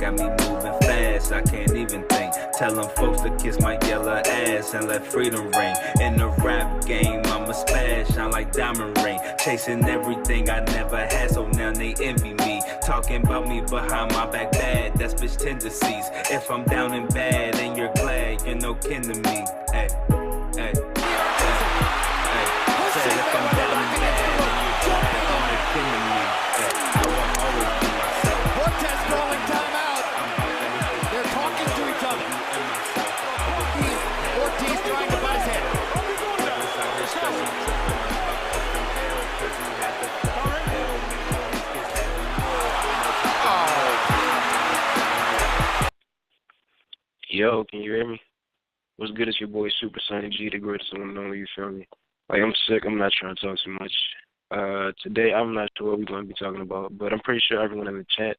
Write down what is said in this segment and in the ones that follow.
got me moving fast, I can't even think. Tell them folks to kiss my yellow ass and let freedom ring. In the rap game, I'm a smash, shine like diamond ring. Chasing everything I never had, so now they envy me. Talking about me behind my back bad, that's bitch tendencies. If I'm down and bad and you're glad, you're no kin to me. Hey, hey, hey. Said if I'm down and bad and you're glad, you're no kin to me. Hey, I will always be myself. Cortez calling timeout. They're talking to each other. Ortiz trying to butt his head. Yo, can you hear me? What's good? It's your boy Super SANHII G, the greatest one and only, you feel me? Like, I'm sick, I'm not trying to talk too much. Today, I'm not sure what we're going to be talking about, but I'm pretty sure everyone in the chat,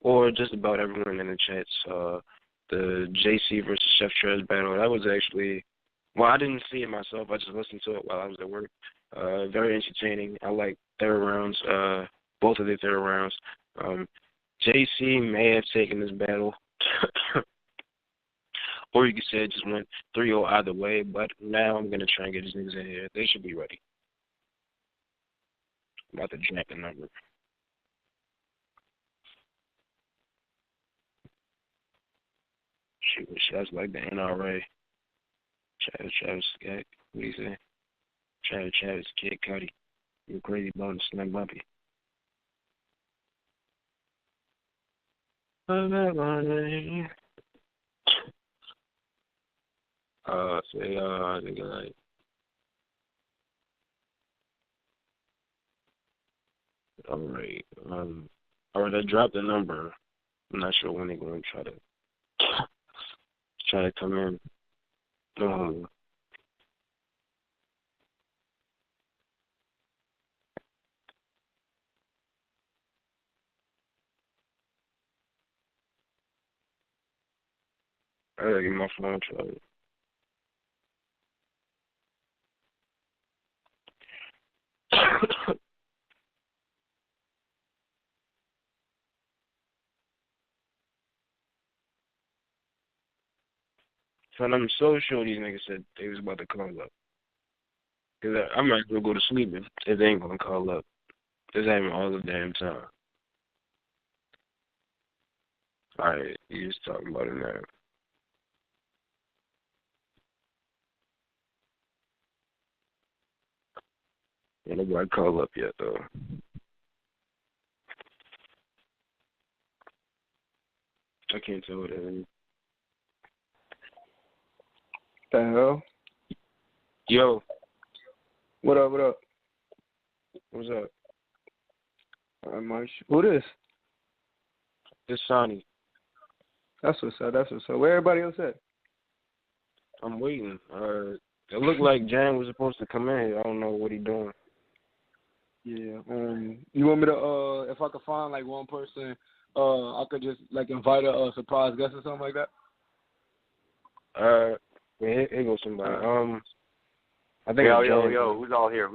or just about everyone in the chat, saw the JC versus Chef Trez battle. That was actually, well, I didn't see it myself, I just listened to it while I was at work. Very entertaining. I like third rounds, both of the third rounds. JC may have taken this battle. Or you could say it just went 3-0 either way, but now I'm going to try and get these niggas in here. They should be ready. I'm about to jack the number. Shoot, that's like the NRA. Travis Scott. What do you say? Travis, Kid Cudi. You're crazy about the Slim Bumpy. Nigga, like, alright, I dropped the number. I'm not sure when they're going to try to come in. I gotta get my phone charged. And I'm so sure these niggas said they was about to call up. Cause I might as well go to sleep if they ain't gonna call up. This ain't all the damn time. Alright, you just talking about it now. Ain't nobody call up yet though. I can't tell what it is. The hell? Yo. What up, what up? What's up? Who this? This SANHII. That's what's up, that's what's up. Where everybody else at? I'm waiting. It looked like Jan was supposed to come in here. I don't know what he doing. Yeah. You want me to, if I could find, like, one person, I could just, like, invite a surprise guest or something like that? Here goes somebody. I think Yo, who's all here?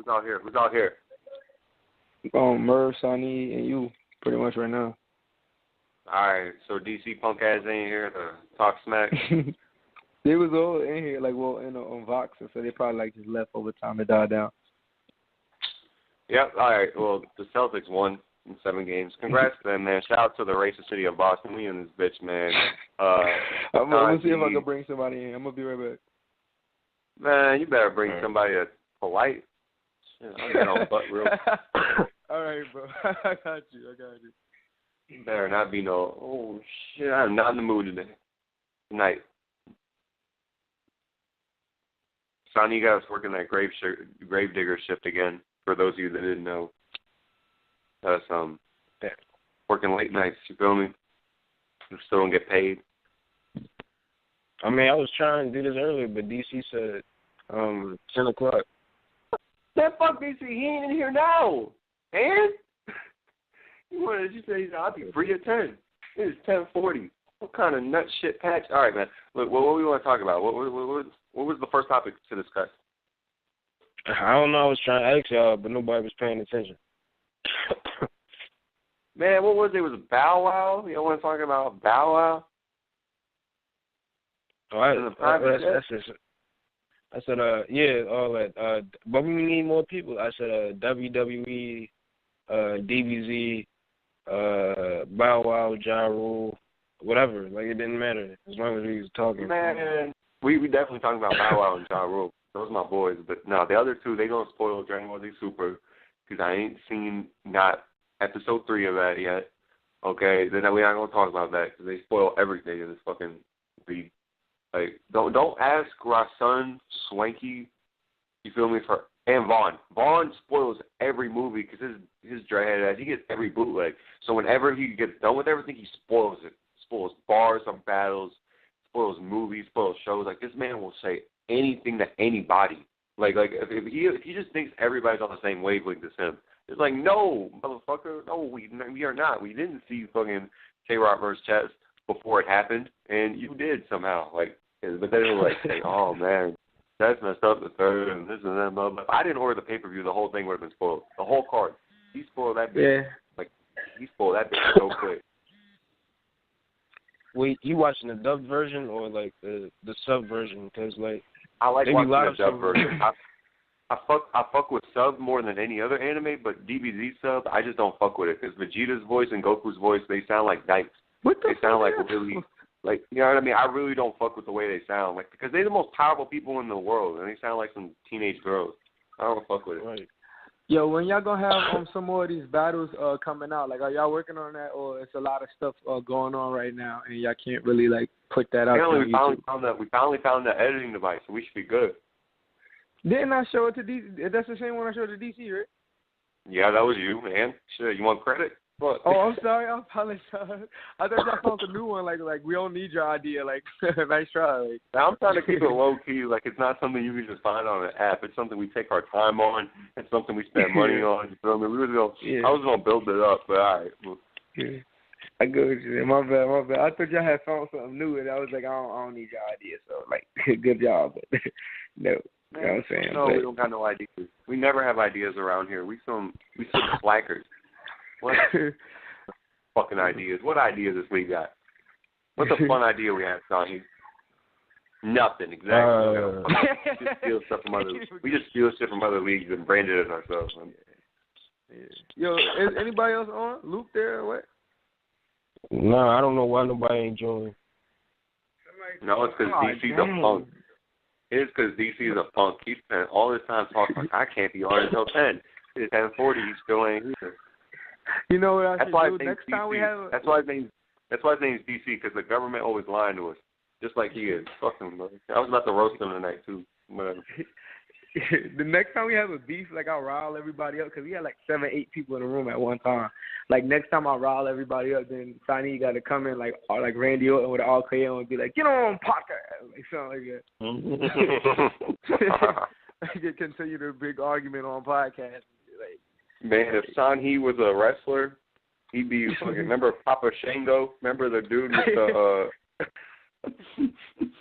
Merv, SANHII, and you, pretty much right now. Alright, so DC punk ass ain't here to talk smack? They was all in here, like, well, on Vox, so they probably, like, just left over time to die down. Yep, alright, well, the Celtics won in 7 games. Congrats to them, man. Shout out to the racist city of Boston. We in this bitch, man. I'm going to see if I can bring somebody in. I'm going to be right back. Man, you better bring somebody that's polite. Shit, I got on butt real. All right, bro. I got you. You better not be no, oh, shit, I'm not in the mood today. Tonight. SANHII, you guys working that grave digger shift again, for those of you that didn't know. That's, working late nights, you feel me? You still don't get paid. I mean, I was trying to do this earlier, but DC said 10 o'clock. Man, fuck DC, he ain't in here now. And? You said I'll be free at 10. It is 10:40. What kind of nut shit patch? All right, man. Look, what do we want to talk about? What was the first topic to discuss? I don't know. I was trying to ask y'all, but nobody was paying attention. Man, what was it? It was Bow Wow? You know what I'm talking about? Bow Wow? Oh, I said, yeah, all that. But we need more people. I said, WWE, DBZ, Bow Wow, Ja Rule, whatever. Like, it didn't matter as long as we was talking. Man, we definitely talking about Bow Wow and Ja Rule. Those are my boys. But no, the other two, they gonna spoil Dragon Ball Z Super because I ain't seen not episode 3 of that yet. Okay, then we're not gonna talk about that because they spoil everything in this fucking beat. Like, don't ask my son Swanky, you feel me, and Vaughn. Vaughn spoils every movie because his dreadhead ass, he gets every bootleg. So whenever he gets done with everything, he spoils it. Spoils bars of battles, spoils movies, spoils shows. Like, this man will say anything to anybody. Like if he just thinks everybody's on the same wavelength as him. It's like, no, motherfucker, no, we are not. We didn't see fucking K-Rock versus Chess before it happened, and you did somehow. Like, but then it was like, oh man, that's messed up the third and this and that. But if I didn't order the pay-per-view, the whole thing would have been spoiled. The whole card. He spoiled that bitch. Yeah. Like, he spoiled that bitch so quick. Wait, you watching the dubbed version or like the sub version? Because like I like watching the sub dub version. I fuck with sub more than any other anime, but DBZ sub I just don't fuck with it because Vegeta's voice and Goku's voice, they sound like dykes. They sound like really, like, you know what I mean? I really don't fuck with the way they sound, like, because they're the most powerful people in the world and they sound like some teenage girls. I don't fuck with it. Right. Yo, when y'all gonna have some more of these battles coming out? Like, are y'all working on that, or it's a lot of stuff going on right now, and y'all can't really like put that out? We finally found the editing device, so we should be good. Didn't I show it to DC? That's the same one I showed to DC, right? Yeah, that was you, man. Shit, you want credit? What? Oh, I'm sorry. I apologize. I thought y'all found a new one. Like we don't need your idea. Like, nice try. Like. Now, I'm trying to keep it low key. Like, it's not something you can just find on an app. It's something we take our time on. It's something we spend money on. You feel me? I was gonna build it up, but all right. Well, yeah. I go with you. My bad. I thought y'all had found something new, and I was like, I don't need your idea. So, like, good job, but no. You know what I'm saying? No, we don't got no ideas. We never have ideas around here. We some slackers. What fucking ideas? What ideas this we got? What's a fun idea we have, Sonny? Nothing, exactly. We just steal shit from other leagues and brand it as ourselves. Yeah. Yo, is anybody else on? Luke there or what? No, I don't know why nobody ain't joining. No, it's because DC's a punk. It's because DC is a punk. He spent all this time talking like, I can't be on until 10. It's 10:40. He still ain't here. You know what I should do? Next DC, time we have... That's why his name's DC, because the government always lying to us, just like he is. Fuck him, bro. I was about to roast him tonight, too. Whatever. The next time we have a beef, like, I'll rile everybody up, because we had, like, 7, 8 people in the room at one time. Like, next time I rile everybody up, then SANHII got to come in, like Randy Orton with an RKO and be like, get on podcast, like, something like that. I could continue the big argument on podcast. Like, man, if SANHII was a wrestler, he'd be fucking, remember Papa Shango? Remember the dude with the,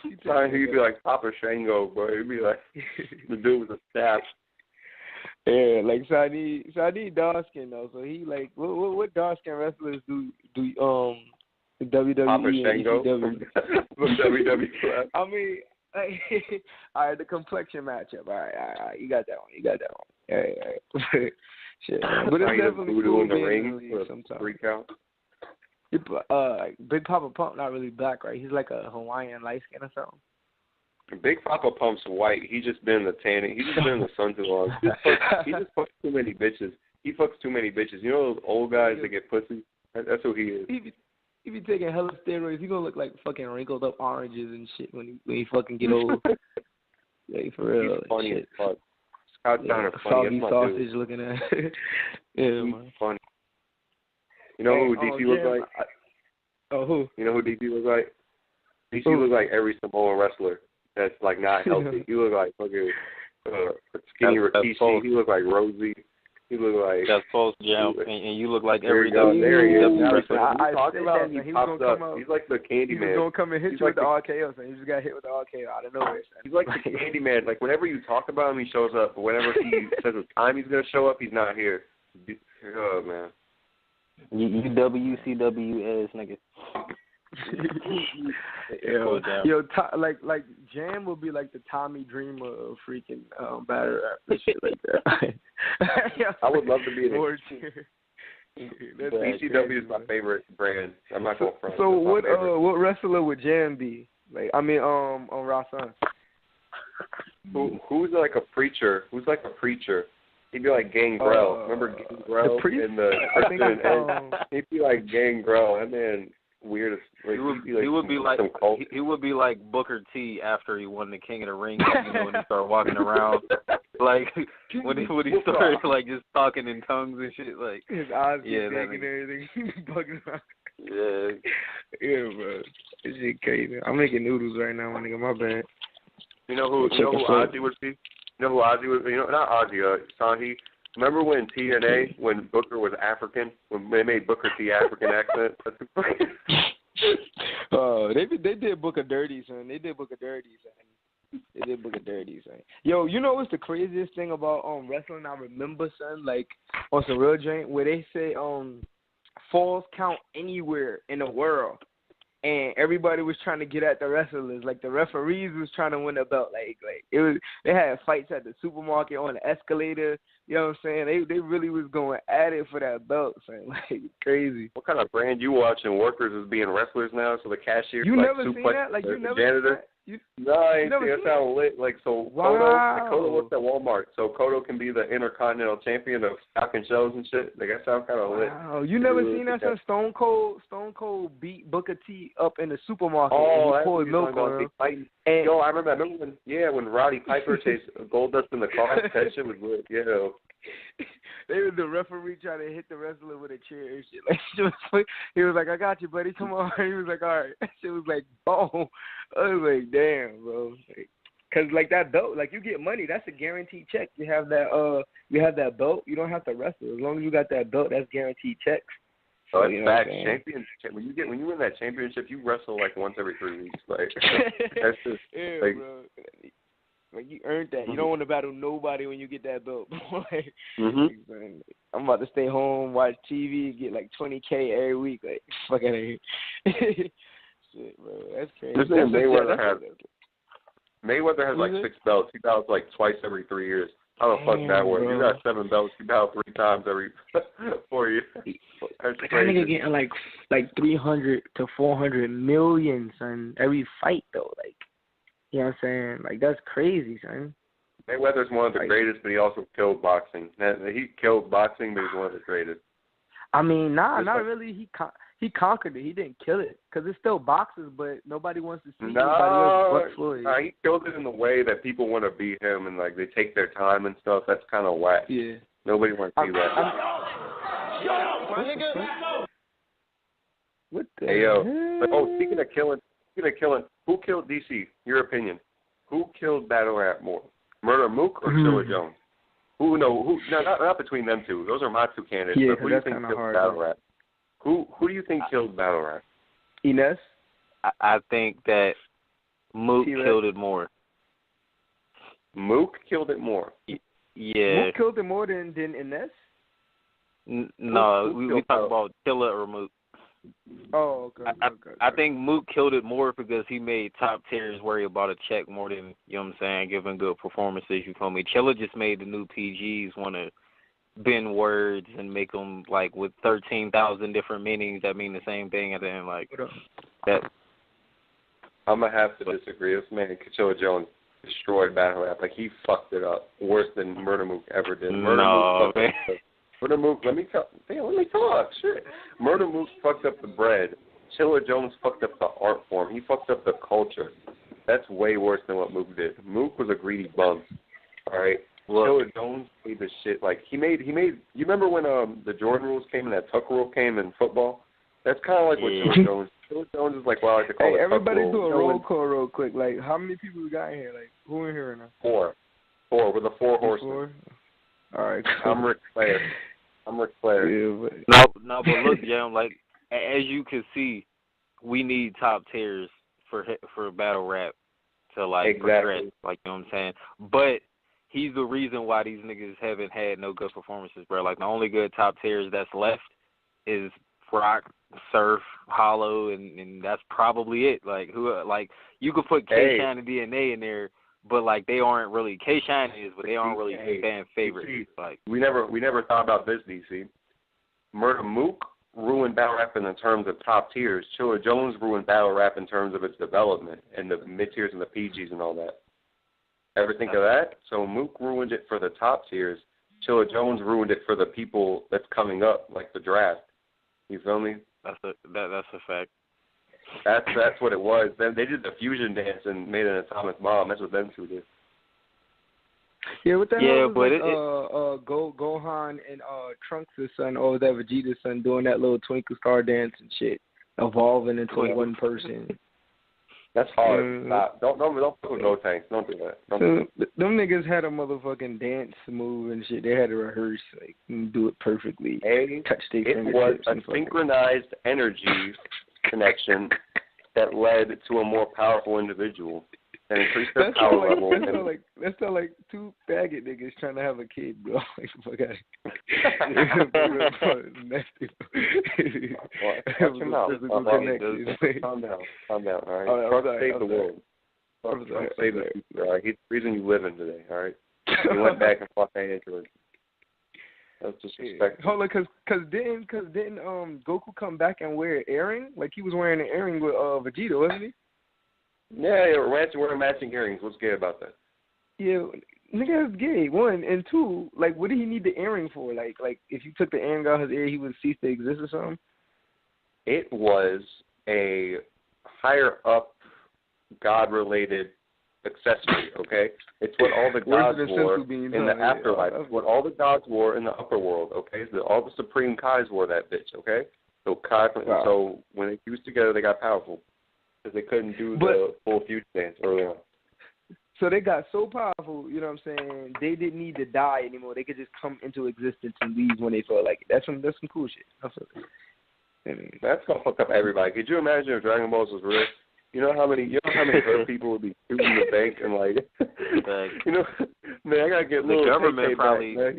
he'd be like Papa Shango, bro. He'd be like the dude with the staff. Yeah, like SANHII dark skin though, so he like what dark skin wrestlers do WWE Papa Shango and WWE. I mean, like, all right, the complexion matchup. All right, you got that one. All right. Shit, but it's definitely cool in the being ring in the league sometimes. 3 count. Big Papa Pump not really black, right? He's like a Hawaiian light skin or something. Big Papa Pump's white. He's just been in the tanning. He's just been in the sun too long. He just fucks too many bitches. He fucks too many bitches. You know those old guys that get pussy? That's who he is. He be taking hella steroids. He gonna look like fucking wrinkled up oranges and shit when he fucking get old. Like, for real. He's funny as fuck. Scott Donner Soggy funny. sausage looking at. Yeah, he's man. funny. You know who DC looks like? Who? You know who DC looks like? DC looks like every Samoan wrestler that's like not healthy. He look like fucking skinny Rikishi. He look like Rosie. He look like that's post jam, and you look like every WWE. There he is. I talked about him. He was gonna come out. He's like the Candy Man. He was gonna come and hit you with the RKO. So he just got hit with the RKO out of nowhere. He's like the Candy Man. Like whenever you talk about him, he shows up. But whenever he says the time he's gonna show up, he's not here. Oh man. You WCWS nigga. Like Jam would be like the Tommy Dreamer of freaking battle rap and shit like that. I would love to be an ECW is my favorite brand. I'm not going front. So what wrestler would Jam be? Like on Raw Son. Who's like a preacher? Who's like a preacher? He'd be like Gangrel. Remember Gangrel? I think he'd be like Gangrel. That man weird. Like, he would be like Booker T after he won the King of the Ring. You know, when he started walking around, like when he started like just talking in tongues and shit. Like his eyes get big and everything. Bugging out. Yeah, bro. This shit crazy. I'm making noodles right now, my nigga. My bad. You know who Ozzy would be? You know who Ozzy would be? You know, not Ozzy, SANHI. Remember when TNA, when Booker was African, when they made Booker T African accent? They did Booker dirty, son. They did Booker dirty, son. Yo, you know what's the craziest thing about wrestling? I remember, son, like on some real joint where they say falls count anywhere in the world. And everybody was trying to get at the wrestlers. Like the referees was trying to win the belt. Like it was. They had fights at the supermarket on the escalator. You know what I'm saying? They really was going at it for that belt. Son. Like crazy. What kind of brand you watching? Workers is being wrestlers now, so the cashier. You like, never seen that? Like you never janitor. seen that? No, I ain't seen that. That sound lit. Like so, wow. Kodo works at Walmart, so Kodo can be the Intercontinental Champion of stocking shows and shit. Like that sound kind of lit. Wow, you never seen that? Since Stone Cold beat Booker T up in the supermarket. Oh, and he poured milk on him. Yo, I remember when Roddy Piper chased Goldust in the car. That shit was lit. Yeah. The referee trying to hit the wrestler with a chair and shit. Like he was like, "I got you, buddy. Come on." He was like, "All right." That shit was like, boom. I was like, "Damn, bro." Cause like that belt, like you get money. That's a guaranteed check. You have that belt. You don't have to wrestle as long as you got that belt. That's guaranteed checks. So it's back championship. When you win that championship, you wrestle like once every 3 weeks. Like that's just like, bro. Like you earned that. You don't want to battle nobody when you get that belt. Like, I'm about to stay home, watch TV, get like $20K every week. Like fuck out of here. Shit, bro, that's crazy. This man Mayweather has like 6 belts. He battles like twice every 3 years. How the fuck that works? You got 7 belts. You battle 3 times every 4 years. That's crazy. That nigga getting like 300 to 400 million, son, every fight though. Like. You know what I'm saying? Like, that's crazy, son. Mayweather's one of the greatest, but he also killed boxing. He killed boxing, but he's one of the greatest. I mean, not really. He conquered it. He didn't kill it. Because it's still boxers, but nobody wants to see anybody else but Floyd. Nah, he killed it in the way that people want to beat him, and, like, they take their time and stuff. That's kind of whack. Yeah. Nobody wants to see that. What the Hey, yo. Like, speaking of killing, who killed DC? Your opinion. Who killed battle rap more? Murder Mook or Chilla Jones? Who? No, not between them two. Those are my 2 candidates. Yeah, but who do you think killed battle rap? Who do you think killed battle rap? Ines? I think that Mook killed it more. Mook killed it more? Yeah. Mook killed it more than Ines? No, we talk about Chilla or Mook. Oh, okay. I think Mook killed it more because he made top tiers worry about a check more than, you know what I'm saying, giving good performances, you feel me? Chilla just made the new PGs want to bend words and make them, like, with 13,000 different meanings that mean the same thing, and then, like, that. I'm going to have to disagree. This man, Chilla Jones, destroyed battle rap. Like, he fucked it up worse than Murder Mook ever did. No, man. Murder Mook, let me talk. Shit. Murder Mook fucked up the bread. Chilla Jones fucked up the art form. He fucked up the culture. That's way worse than what Mook did. Mook was a greedy bum. All right. Chilla Jones made the shit like he made. You remember when the Jordan rules came and that Tuck rule came in football? That's kind of like what Chilla Jones. Chilla Jones is like, well, I like to call it. Hey, everybody Tuck do rule. a roll call real quick. Like, how many people we got in here? Like, who in here right now? 4 with the 4 horsemen. 4? All right. Cool. I'm Ric Flair. Yeah, No, but look, Jam, like, as you can see, we need top tiers for battle rap to, like, progress, like, you know what I'm saying? But he's the reason why these niggas haven't had no good performances, bro. Like, the only good top tiers that's left is Rock, Surf, Hollow, and that's probably it. Like you could put K-Shine and DNA in there, but like they aren't really K-Shine is, but they aren't really fan favorites. Like we never thought about this, DC. Murder Mook ruined battle rap in terms of top tiers. Chilla Jones ruined battle rap in terms of its development and the mid tiers and the PGs and all that. Ever think of that? So Mook ruined it for the top tiers. Chilla Jones ruined it for the people that's coming up, like the draft. You feel me? That's a fact. That's what it was. Then they did the fusion dance and made an atomic bomb. That's what them two did. Yeah, what the hell was Gohan and Trunks' son, or that Vegeta's son, doing that little twinkle star dance and shit, evolving into one person. That's hard. Stop. Don't put no tanks. Don't do that. Them niggas had a motherfucking dance move and shit. They had to rehearse, like, do it perfectly. Touch their fingertips. It was a synchronized energy connection that led to a more powerful individual and increased their power level. That sound like two faggot niggas trying to have a kid, bro. Like, fuck out of here. Nasty. Watch your mouth. Calm down, all right? Trump saved the world. Trump saved the future, all right? He's the reason you living today, all right? He went back and fought that Android. That's disrespectful. Hold on, cause didn't Goku come back and wear an earring? Like he was wearing an earring with Vegeta, wasn't he? Yeah, Ranch wearing matching earrings. What's gay about that? Yeah, nigga, that's gay. One and two, like, what did he need the earring for? Like if you took the earring out of his ear, he would cease to exist or something. It was a higher up God-related accessory. Okay, it's what all the gods wore in the afterlife. It's what all the gods wore in the upper world. Okay, so all the supreme Kais wore that bitch. Okay, so so when they fused together, they got powerful. Because they couldn't do the full fusion dance early on. So they got so powerful, you know what I'm saying, they didn't need to die anymore. They could just come into existence and leave when they felt like it. That's some cool shit. That's going to fuck up everybody. Could you imagine if Dragon Balls was real? You know how many hurt people would be shooting the bank and like, you know, man, I got to get the government probably back,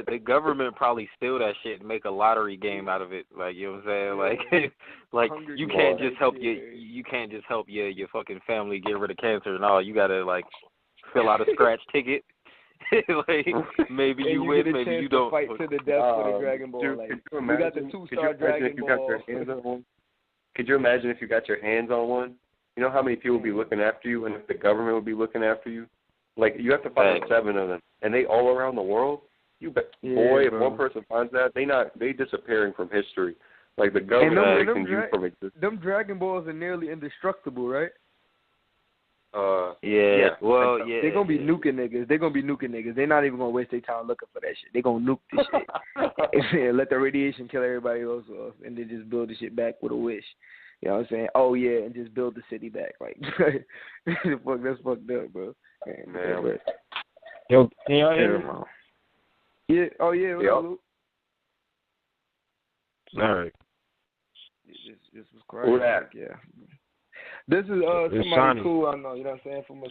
the government probably steal that shit and make a lottery game out of it. Like, you know what I'm saying? Like you can't just help your fucking family get rid of cancer and all. You gotta like fill out a scratch ticket. Like maybe you win, maybe you don't. Fight to the death for the Dragon Ball. Dude, like we got the 2-star Dragon Ball. Could you imagine if you got your hands on one? You know how many people would be looking after you, and if the government would be looking after you? Like you have to find 7 of them, and they all around the world. You bet, boy, if one person finds that, they disappearing from history. Like the government can you from existence. Them Dragon Balls are nearly indestructible, right? Yeah. Well, yeah. They're gonna be nuking niggas. They're not even gonna waste their time looking for that shit. They're gonna nuke this shit. And let the radiation kill everybody else off, and then just build the shit back with a wish. You know what I'm saying? Oh yeah, and just build the city back. Like, that's fucked up, bro. Man. Yo, can y'all hear me? Yeah. Oh yeah. All right. This was crazy. Who that? Yeah. This is somebody SANHI. cool. I know. You know what I'm saying? From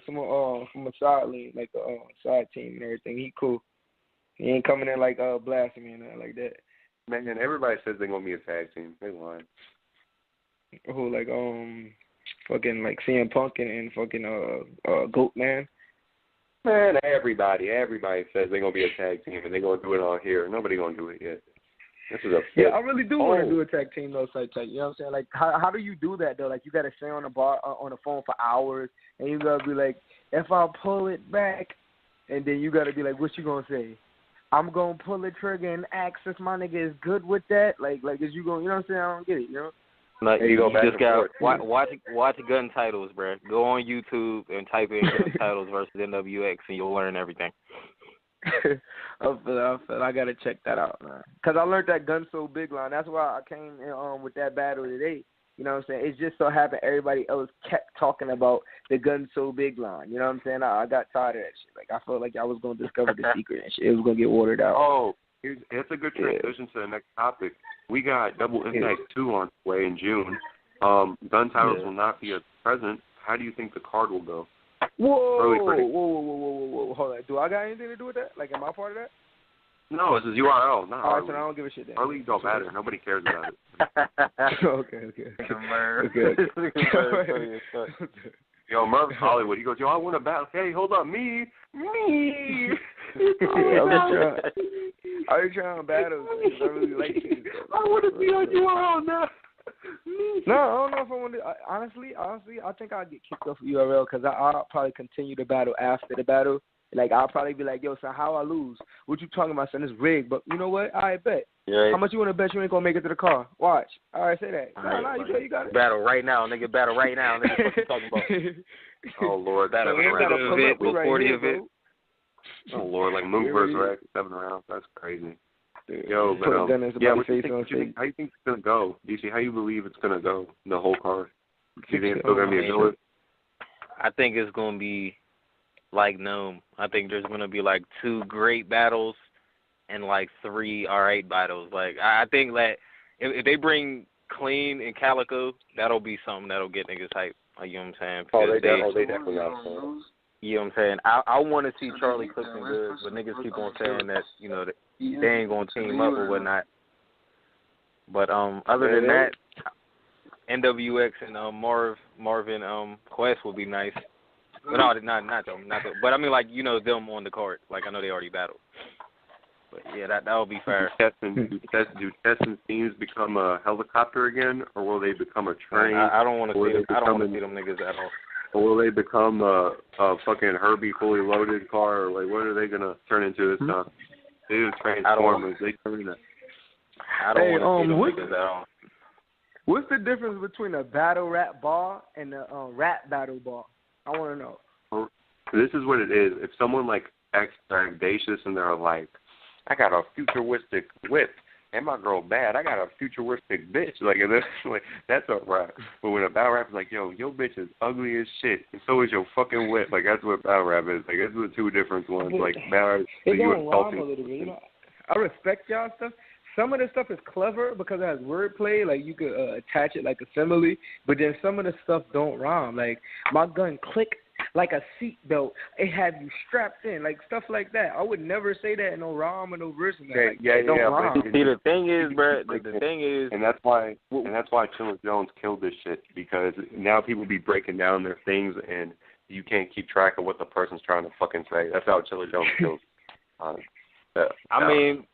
a side league, like a side team and everything. He cool. He ain't coming in like blasting me and nothing like that. Man, everybody says they're gonna be a tag team. They lying. Who like fucking like CM Punk and fucking Goat Man. Man, everybody says they're gonna be a tag team and they're gonna do it on here. Nobody gonna do it yet. This is a fit. Yeah, I really do want to do a tag team though, type. You know what I'm saying? Like, how do you do that though? Like, you gotta stay on the phone for hours, and you gotta be like, if I pull it back, and then you gotta be like, what you gonna say? I'm gonna pull the trigger and ask if my nigga is good with that. Like is you gonna? You know what I'm saying? I don't get it. You know? Like, you just got watch Gun Titles, bro. Go on YouTube and type in Gun Titles versus NWX, and you'll learn everything. I feel I gotta check that out, man. Cause I learned that Gun So Big line. That's why I came in, with that battle today. You know what I'm saying? It just so happened everybody else kept talking about the Gun So Big line. You know what I'm saying? I got tired of that shit. Like, I felt like I was gonna discover the secret and shit. It was gonna get watered out. Oh, it's a good transition to the next topic. We got Double Impact 2 on the way in June. Gun Titles will not be present. How do you think the card will go? Whoa. Hold on. Do I got anything to do with that? Like, am I part of that? No, it's his URL, not All our right, so I don't give a shit then. Our league don't matter. Nobody cares about it. Okay. Yo, Merv's Hollywood. He goes, yo, I want to battle. Hey, hold up, me. I was trying to battle. I really like it. I want to be on URL now. No, I don't know if I want to. Honestly, I think I'll get kicked off of URL because I'll probably continue the battle after the battle. Like, I'll probably be like, yo, son, how I lose? What you talking about, son? It's rigged. But you know what? I bet. Yeah. How much you want to bet you ain't going to make it to the car? Watch. All right, say that. No, you got it. Battle right now, nigga. Battle right now, nigga. What you talking about? Oh, Lord. Battle Seven right rounds. event before the event. Oh, Lord. Like, Mook versus Rack, 7 rounds. That's crazy. Yo, but, what do you think? How you think it's going to go? DC, how you believe it's going to go, the whole card? Do you think it's still going to be a good? I think it's going to be like Gnome. I think there's going to be like 2 great battles and like 3 all right battles. Like, I think that if they bring Clean and Calico, that'll be something that'll get niggas hype. Like, you know what I'm saying? They definitely got fun. You know what I'm saying? I want to see Charlie Clifton good, but niggas keep on saying that, you know, that they ain't going to team up or whatnot. But other than that, NWX and Marvin Quest would be nice. But no, not them. But I mean, like, you know, them on the card. Like, I know they already battled. But yeah, that would be fair. Do Tessin teams become a helicopter again, or will they become a train? I don't want to see them. I don't want to see them niggas at all. Or will they become a fucking Herbie fully loaded car? Or like, what are they gonna turn into this time? They just Transformers. They turn into. I don't want to see them niggas at all. What's the difference between a battle rap bar and a rap battle bar? I want to know. This is what it is. If someone like acts audacious and they're like, I got a futuristic whip and my girl bad, I got a futuristic bitch. Like, that's a rap. But when a battle rap is like, yo, your bitch is ugly as shit, and so is your fucking whip. Like, that's what battle rap is. Like, that's the 2 different ones. Like, battle rap, it don't rhyme a little bit. You know, I respect y'all stuff. Some of the stuff is clever because it has wordplay. Like, you could attach it like a simile. But then some of the stuff don't rhyme. Like, my gun click like a seatbelt. It had you strapped in. Like, stuff like that. I would never say that in no rhyme or no verse. Like, it don't rhyme. See, the thing is, bro, the thing is... And that's why Chilla Jones killed this shit. Because now people be breaking down their things and you can't keep track of what the person's trying to fucking say. That's how Chilla Jones kills. I mean...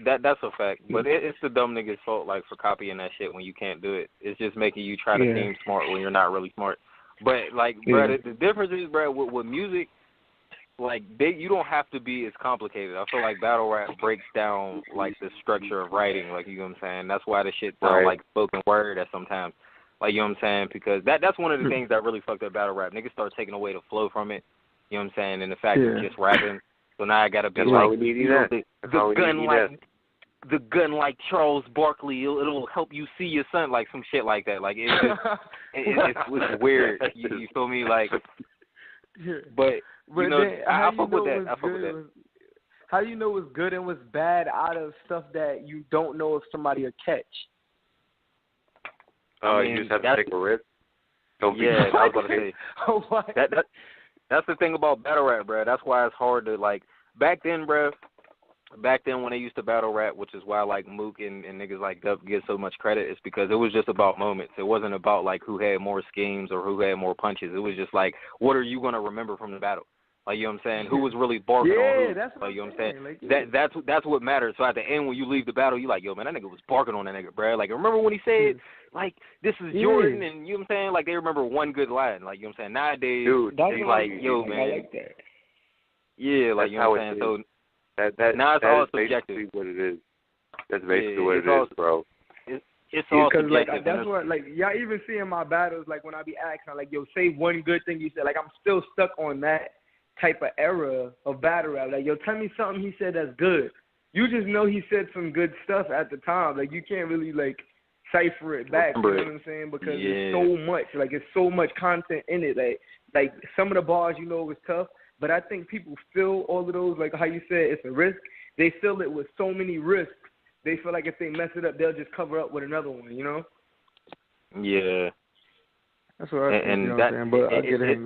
That's a fact, but it's the dumb niggas' fault, like, for copying that shit when you can't do it. It's just making you try to seem smart when you're not really smart. But, like, bro, the difference is, bro, with music, like, you don't have to be as complicated. I feel like battle rap breaks down, like, the structure of writing, like, you know what I'm saying? That's why the shit sound like spoken word at sometimes. Like, you know what I'm saying? Because that's one of the things that really fucked up battle rap. Niggas start taking away the flow from it, you know what I'm saying? And the fact that it's just rapping. So now I gotta be the gun like Charles Barkley. It'll help you see your son, like some shit like that. Like it's weird. You feel me? Like, but you know, I fuck with that. I fuck with that. How do you know what's good and what's bad out of stuff that you don't know if somebody will catch? You just have to take a risk. Don't be I was about to say. That's the thing about battle rap, bro. That's why it's hard to, like, back then when they used to battle rap, which is why, like, Mook and niggas like Dup get so much credit, is because it was just about moments. It wasn't about, like, who had more schemes or who had more punches. It was just, like, what are you going to remember from the battle? Like, you know what I'm saying? Who was really barking on who? That's what you know what I'm saying? Like, That's what matters. So at the end, when you leave the battle, you like, yo, man, that nigga was barking on that nigga, bro. Like, remember when he said, like, this is Jordan, and you know what I'm saying? Like, they remember one good line. Like, you know what I'm saying? Nowadays, they like, yo, man. I like that. Yeah, like, you know what I'm saying? So now it's all subjective. Basically what it is. That's basically what it is, bro. It's all subjective. Like, that's what, like, y'all even see in my battles, like, when I be asking, like, yo, say one good thing you said. Like, I'm still stuck on that type of era of battle rap. Like, yo, tell me something he said that's good. You just know he said some good stuff at the time. Like, you can't really, like, cipher it back, you know what I'm saying? Because it's so much. Like, it's so much content in it. Like some of the bars, you know, was tough, but I think people feel all of those, like how you said, it's a risk. They fill it with so many risks. They feel like if they mess it up, they'll just cover up with another one, you know? Yeah. That's what I think, you know what I'm saying? But I get it.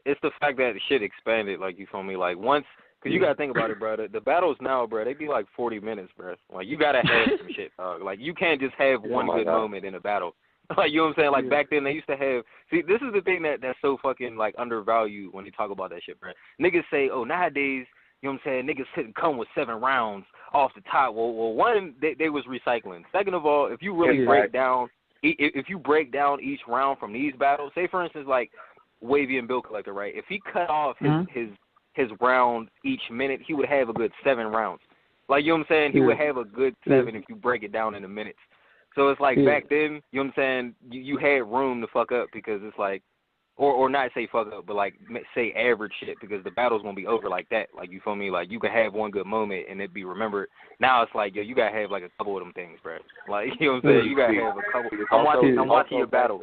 It's the fact that shit expanded, like, you feel me? Like, once, Because you got to think about it, bro. The battles now, bro, they be like 40 minutes, bro. Like, you got to have some shit, dog. Like, you can't just have one good moment in a battle. Like, you know what I'm saying? Like, back then, they used to have – see, this is the thing that's so fucking, like, undervalued when you talk about that shit, bro. Niggas say, oh, nowadays, you know what I'm saying, niggas couldn't come with 7 rounds off the top. Well, one, they was recycling. Second of all, if you really break down – if you break down each round from these battles, say, for instance, like, Wavy and Bill Collector, right? If he cut off his round each minute, he would have a good 7 rounds. Like, you know what I'm saying? He would have a good 7 if you break it down into minutes. So it's like back then, you know what I'm saying, you had room to fuck up because it's like, or not say fuck up, but like say average shit because the battle's going to be over like that. Like, you feel me? Like, you could have one good moment and it be remembered. Now it's like, yo, you got to have like a couple of them things, bro. Like, you know what I'm saying? You got to have a couple. I'm watching your battle.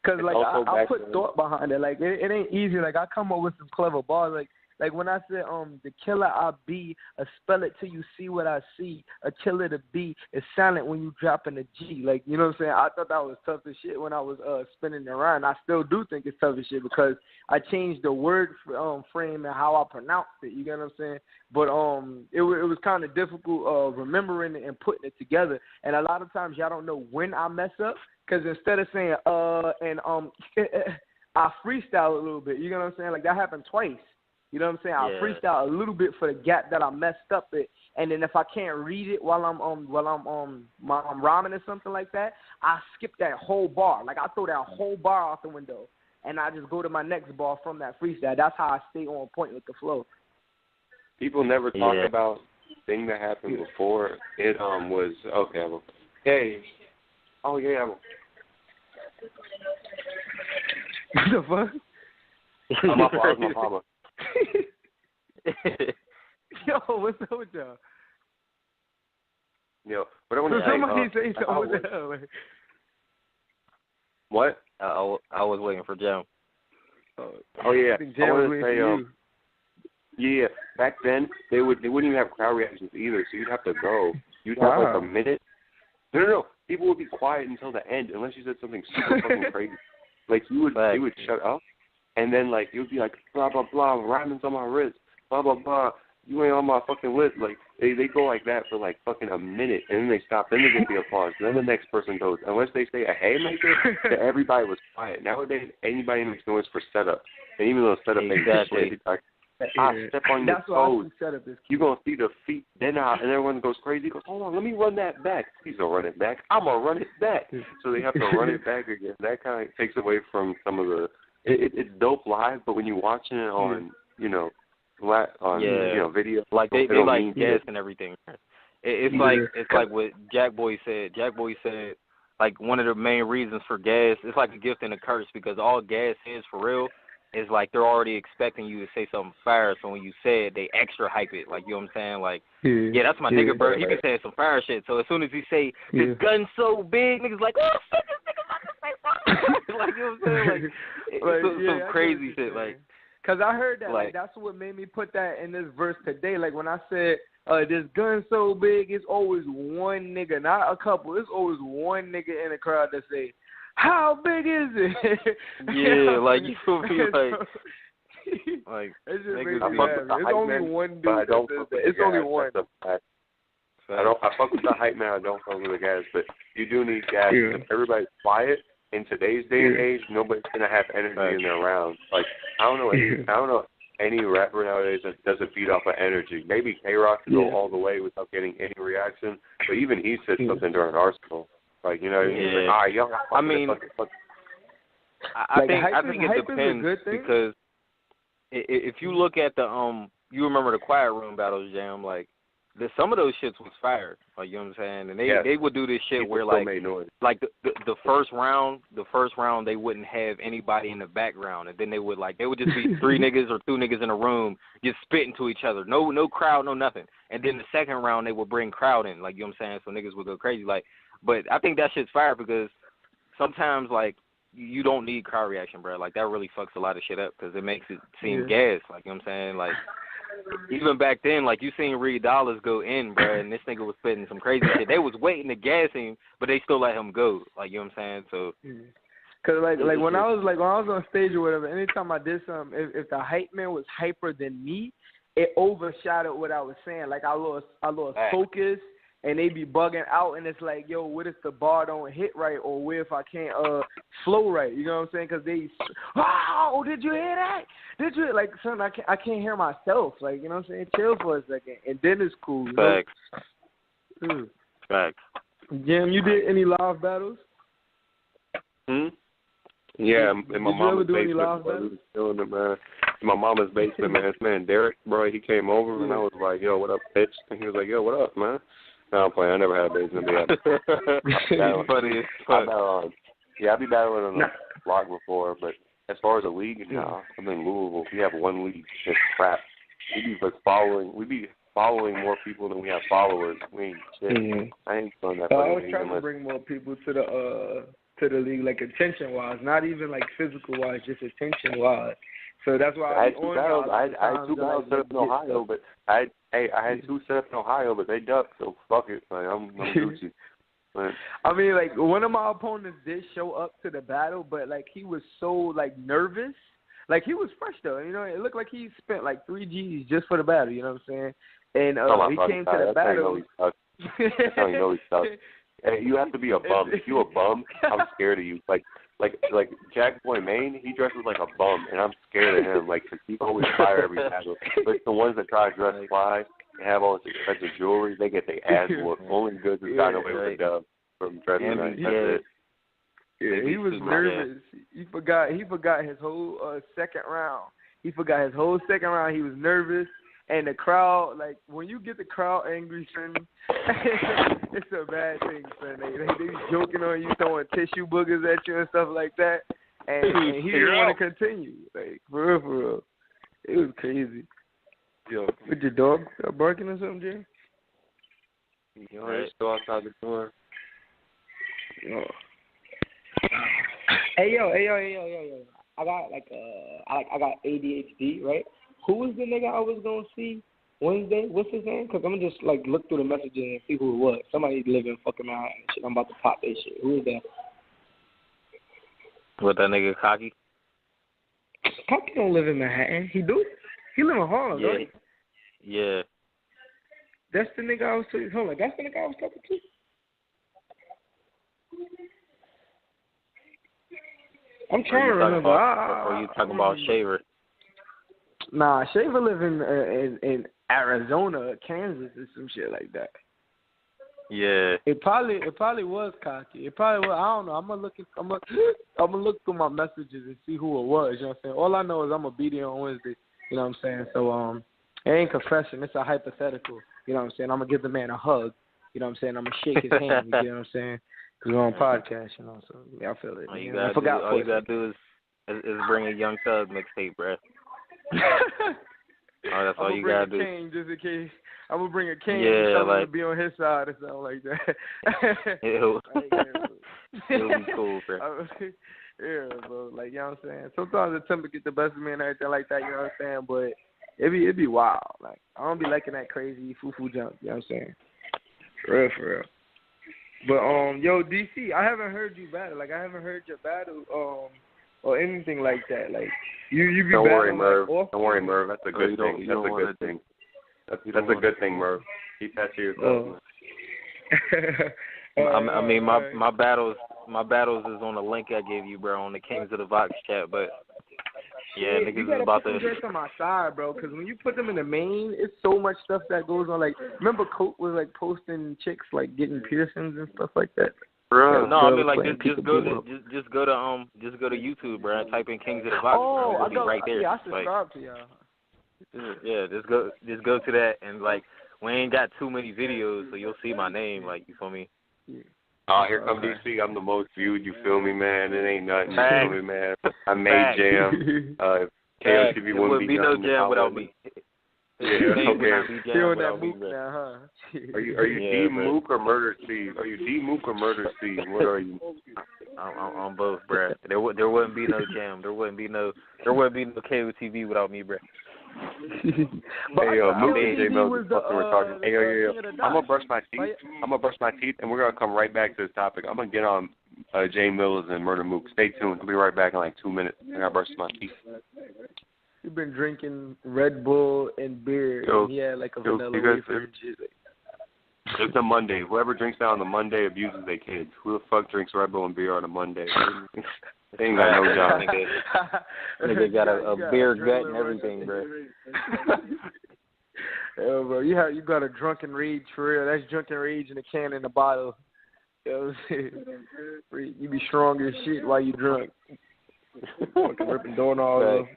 Because, like, I put thought behind it. Like, it ain't easy. Like, I come up with some clever bars. Like when I said, the killer I be, a spell it till you see what I see. A killer to be is silent when you drop in a G. Like, you know what I'm saying? I thought that was tough as shit when I was spinning it around. I still do think it's tough as shit because I changed the word frame and how I pronounced it. You get what I'm saying? But it was kind of difficult remembering it and putting it together. And a lot of times y'all don't know when I mess up. Because instead of saying I freestyle a little bit. You know what I'm saying? Like, that happened twice. You know what I'm saying? I freestyle a little bit for the gap that I messed up it, and then if I can't read it while I'm rhyming or something like that, I skip that whole bar. Like, I throw that whole bar out the window, and I just go to my next bar from that freestyle. That's how I stay on point with the flow. People never talk about the thing that happened before. It was okay. Hey. Oh, yeah. What the fuck? I'm off my mama. Yo, what's up with y'all? Yo, but I want to somebody say something with that. Like. What? I was waiting for Jam. Oh, yeah. I want to say, yeah, back then, they wouldn't even have crowd reactions either, so you'd have to go. You'd have, like, a minute. No. People would be quiet until the end unless you said something super fucking crazy. Like, they would shut up, and then, like, you'd be like, blah, blah, blah, rhymes on my wrist, blah, blah, blah, you ain't on my fucking list. Like, they go like that for, like, fucking a minute, and then they stop, then they get the applause, and then the next person goes. Unless they say a haymaker, everybody was quiet. Nowadays, anybody makes noise for setup, and even though setup makes shit, like, I step on your toes. You're going to see the feet, and everyone goes crazy. Goes, hold on, let me run that back. Please don't run it back. I'm going to run it back. So they have to run it back again. That kind of takes away from some of the it's dope live, but when you're watching it on, video. Like, they like gas and everything. It's like what Jack Boy said. Jack Boy said, like, one of the main reasons for gas, it's like a gift and a curse because all gas is for real. It's like they're already expecting you to say something fire, so when you say it, they extra hype it. Like, you know what I'm saying? Like, yeah that's my nigga, bro. He been saying some fire shit. So as soon as he say, this gun's so big, niggas like, oh, shit, this nigga's about to say something. Like, you know what I'm saying? Like, some crazy shit. Like, because I heard that. Like, that's what made me put that in this verse today. Like, when I said, this gun's so big, it's always one nigga, not a couple. It's always one nigga in the crowd that say, how big is it? Yeah, like, you feel me? Like it's just niggas it's only one dude that says that. It's only one. I fuck with the hype man. I don't fuck with the gas, but you do need gas. Yeah. If everybody's quiet in today's day and age, nobody's gonna have energy in their rounds. Like, I don't know any rapper nowadays that doesn't feed off of energy. Maybe K-Rock can go all the way without getting any reaction, but even he said something during Arsenal. Like, you know what I mean? Like, all right, y'all. I mean, I think it depends because if you look at the you remember the Quiet Room battles, Jam, like some of those shits was fire. Like, you know what I'm saying? And they would do this shit where like the first round they wouldn't have anybody in the background, and then they would just be 3 niggas or 2 niggas in a room just spitting to each other. No crowd, no nothing. And then the second round they would bring crowd in, like, you know what I'm saying? So niggas would go crazy. Like, but I think that shit's fire because sometimes, like, you don't need crowd reaction, bro. Like, that really fucks a lot of shit up because it makes it seem gas. Like, you know what I'm saying? Like, even back then, like, you seen Reed Dollars go in, bro, and this nigga was spitting some crazy shit. They was waiting to gas him, but they still let him go. Like, you know what I'm saying? So, because when I was on stage or whatever, anytime I did something, if the hype man was hyper than me, it overshadowed what I was saying. Like I lost focus, and they be bugging out, and it's like, yo, what if the bar don't hit right, or what if I can't flow right? You know what I'm saying? Because they, oh, did you hear that? Did you, like, son, I can't hear myself. Like, you know what I'm saying? Chill for a second, and then it's cool. Facts. Facts. Jim, you did any live battles? Yeah, in my Did you ever mama's do any basement. live Bro, we battles? was doing it, man. In my mama's basement, man. This man Derek, bro, he came over and I was like, "Yo, what up, bitch?" And he was like, "Yo, what up, man?" No, I'm playing. I never had a basement. Funny as fuck. Yeah, I be battling on the block before, but as far as a league, no. I'm in Louisville. We have one league. It's crap. We be following more people than we have followers. We ain't shit. I ain't doing that. I was trying to bring more people to the league, like attention wise, not even like physical wise, just attention wise. So that's why I had two battles. I had two battles set up in Ohio, but I had two set up in Ohio, but they ducked. So fuck it, like, I'm Gucci. But, I mean, like, one of my opponents did show up to the battle, but like he was so like nervous. Like, he was fresh though, you know. It looked like he spent like 3 G's just for the battle. You know what I'm saying? And he came to the battle. That's how you know he's tough. Hey, you have to be a bum. If you a bum, I'm scared of you. Like Jack Boy Maine, he dresses like a bum, and I'm scared of him. Like, 'cause he always fire every battle. But the ones that try to dress fly and have all this expensive jewelry, they get their ass whooped. Only good is got away with a dub from dressing like that. Yeah, he was nervous. He forgot his whole second round. He was nervous. And the crowd, like, when you get the crowd angry, son, it's a bad thing, son. They be joking on you, throwing tissue boogers at you and stuff like that. And he didn't want to continue. Like, for real. It was crazy. Yo, with your dog barking or something, Jay? Yo, it's still outside the door. Yo. Hey yo. I got ADHD, right? Who was the nigga I was gonna see Wednesday? What's his name? Cause I'm gonna just like look through the messages and see who it was. Somebody living fucking around and shit. I'm about to pop that shit. Who is that? What, that nigga Cocky? Cocky don't live in Manhattan. He do? He live in Harlem, don't he? Yeah. That's the nigga I was talking. Hold on, that's the nigga I was talking to. I'm trying to remember. Or you talking about Shaver? Nah, Shaver live in Arizona, Kansas, or some shit like that. Yeah. It probably was Cocky. It probably was. I don't know. I'm gonna look through my messages and see who it was. You know what I'm saying? All I know is I'm gonna be there on Wednesday. You know what I'm saying? So it ain't confession. It's a hypothetical. You know what I'm saying? I'm gonna give the man a hug. You know what I'm saying? I'm gonna shake his hand. You know what I'm saying? Because we're on podcast, you know. So yeah, I feel it. All you gotta do is bring a Young Thug mixtape, bruh. That's all you gotta do. Cane just in case. I'm gonna bring a cane and tell him to be on his side or something like that. It'll be cool, bro. Yeah, bro. Like, you know what I'm saying? Sometimes the attempt to get the best of me and everything like that, you know what I'm saying? But it be wild. Like, I don't be liking that crazy foo-foo junk, you know what I'm saying? For real. But, yo, DC, I haven't heard you battle. Like, I haven't heard your battle, or anything like that. Like, you be Don't worry, battling, Merv. like, Don't worry, Merv. That's a good thing. That's a good thing. That's a good thing, Merv. Keep that to yourself. I mean, my battles is on the link I gave you, bro, on the Kings of the Vox chat. But yeah, niggas you gotta is about put them just on my side, bro. Because when you put them in the main, it's so much stuff that goes on. Like, remember Coke was like posting chicks like getting piercings and stuff like that. Bro, no, I mean like just go to YouTube, bro, and type in Kings of the Vox. Oh, bro. It'll be right there. Yeah, I subscribe to y'all. Yeah, just go to that, and like we ain't got too many videos, so you'll see my name, like, you feel me? Yeah. Here come DC. I'm the most viewed. You feel me, man? It ain't nothing. You feel me, man? I made jam. KOTV wouldn't be no jam without me. Yeah, okay. You're on that Mook now, huh? Are you D Mook or Murder Steve? Are you D Mook or Murder Steve? What are you? I'm both, bruh. There wouldn't be no jam. There wouldn't be no KOTV without me, bruh. Hey, Mook and J Mel just fucking were talking. Hey, yo. I'm gonna brush my teeth, and we're gonna come right back to this topic. I'm gonna get on J Mills and Murder Mook. Stay tuned. I'll be right back in like 2 minutes. I gotta brush my teeth. We've been drinking Red Bull and beer, and he had like a vanilla wafer and shit. It's a Monday. Whoever drinks that on the Monday abuses their kids. Who the fuck drinks Red Bull and beer on a Monday? They ain't got no job. Nigga got a beer gut and everything, bro. Yo, bro, you got a drunken rage for real. That's drunken rage in a can and a bottle. You know what I'm saying? You be strong as shit while you drunk. Fucking ripping doorknobs off.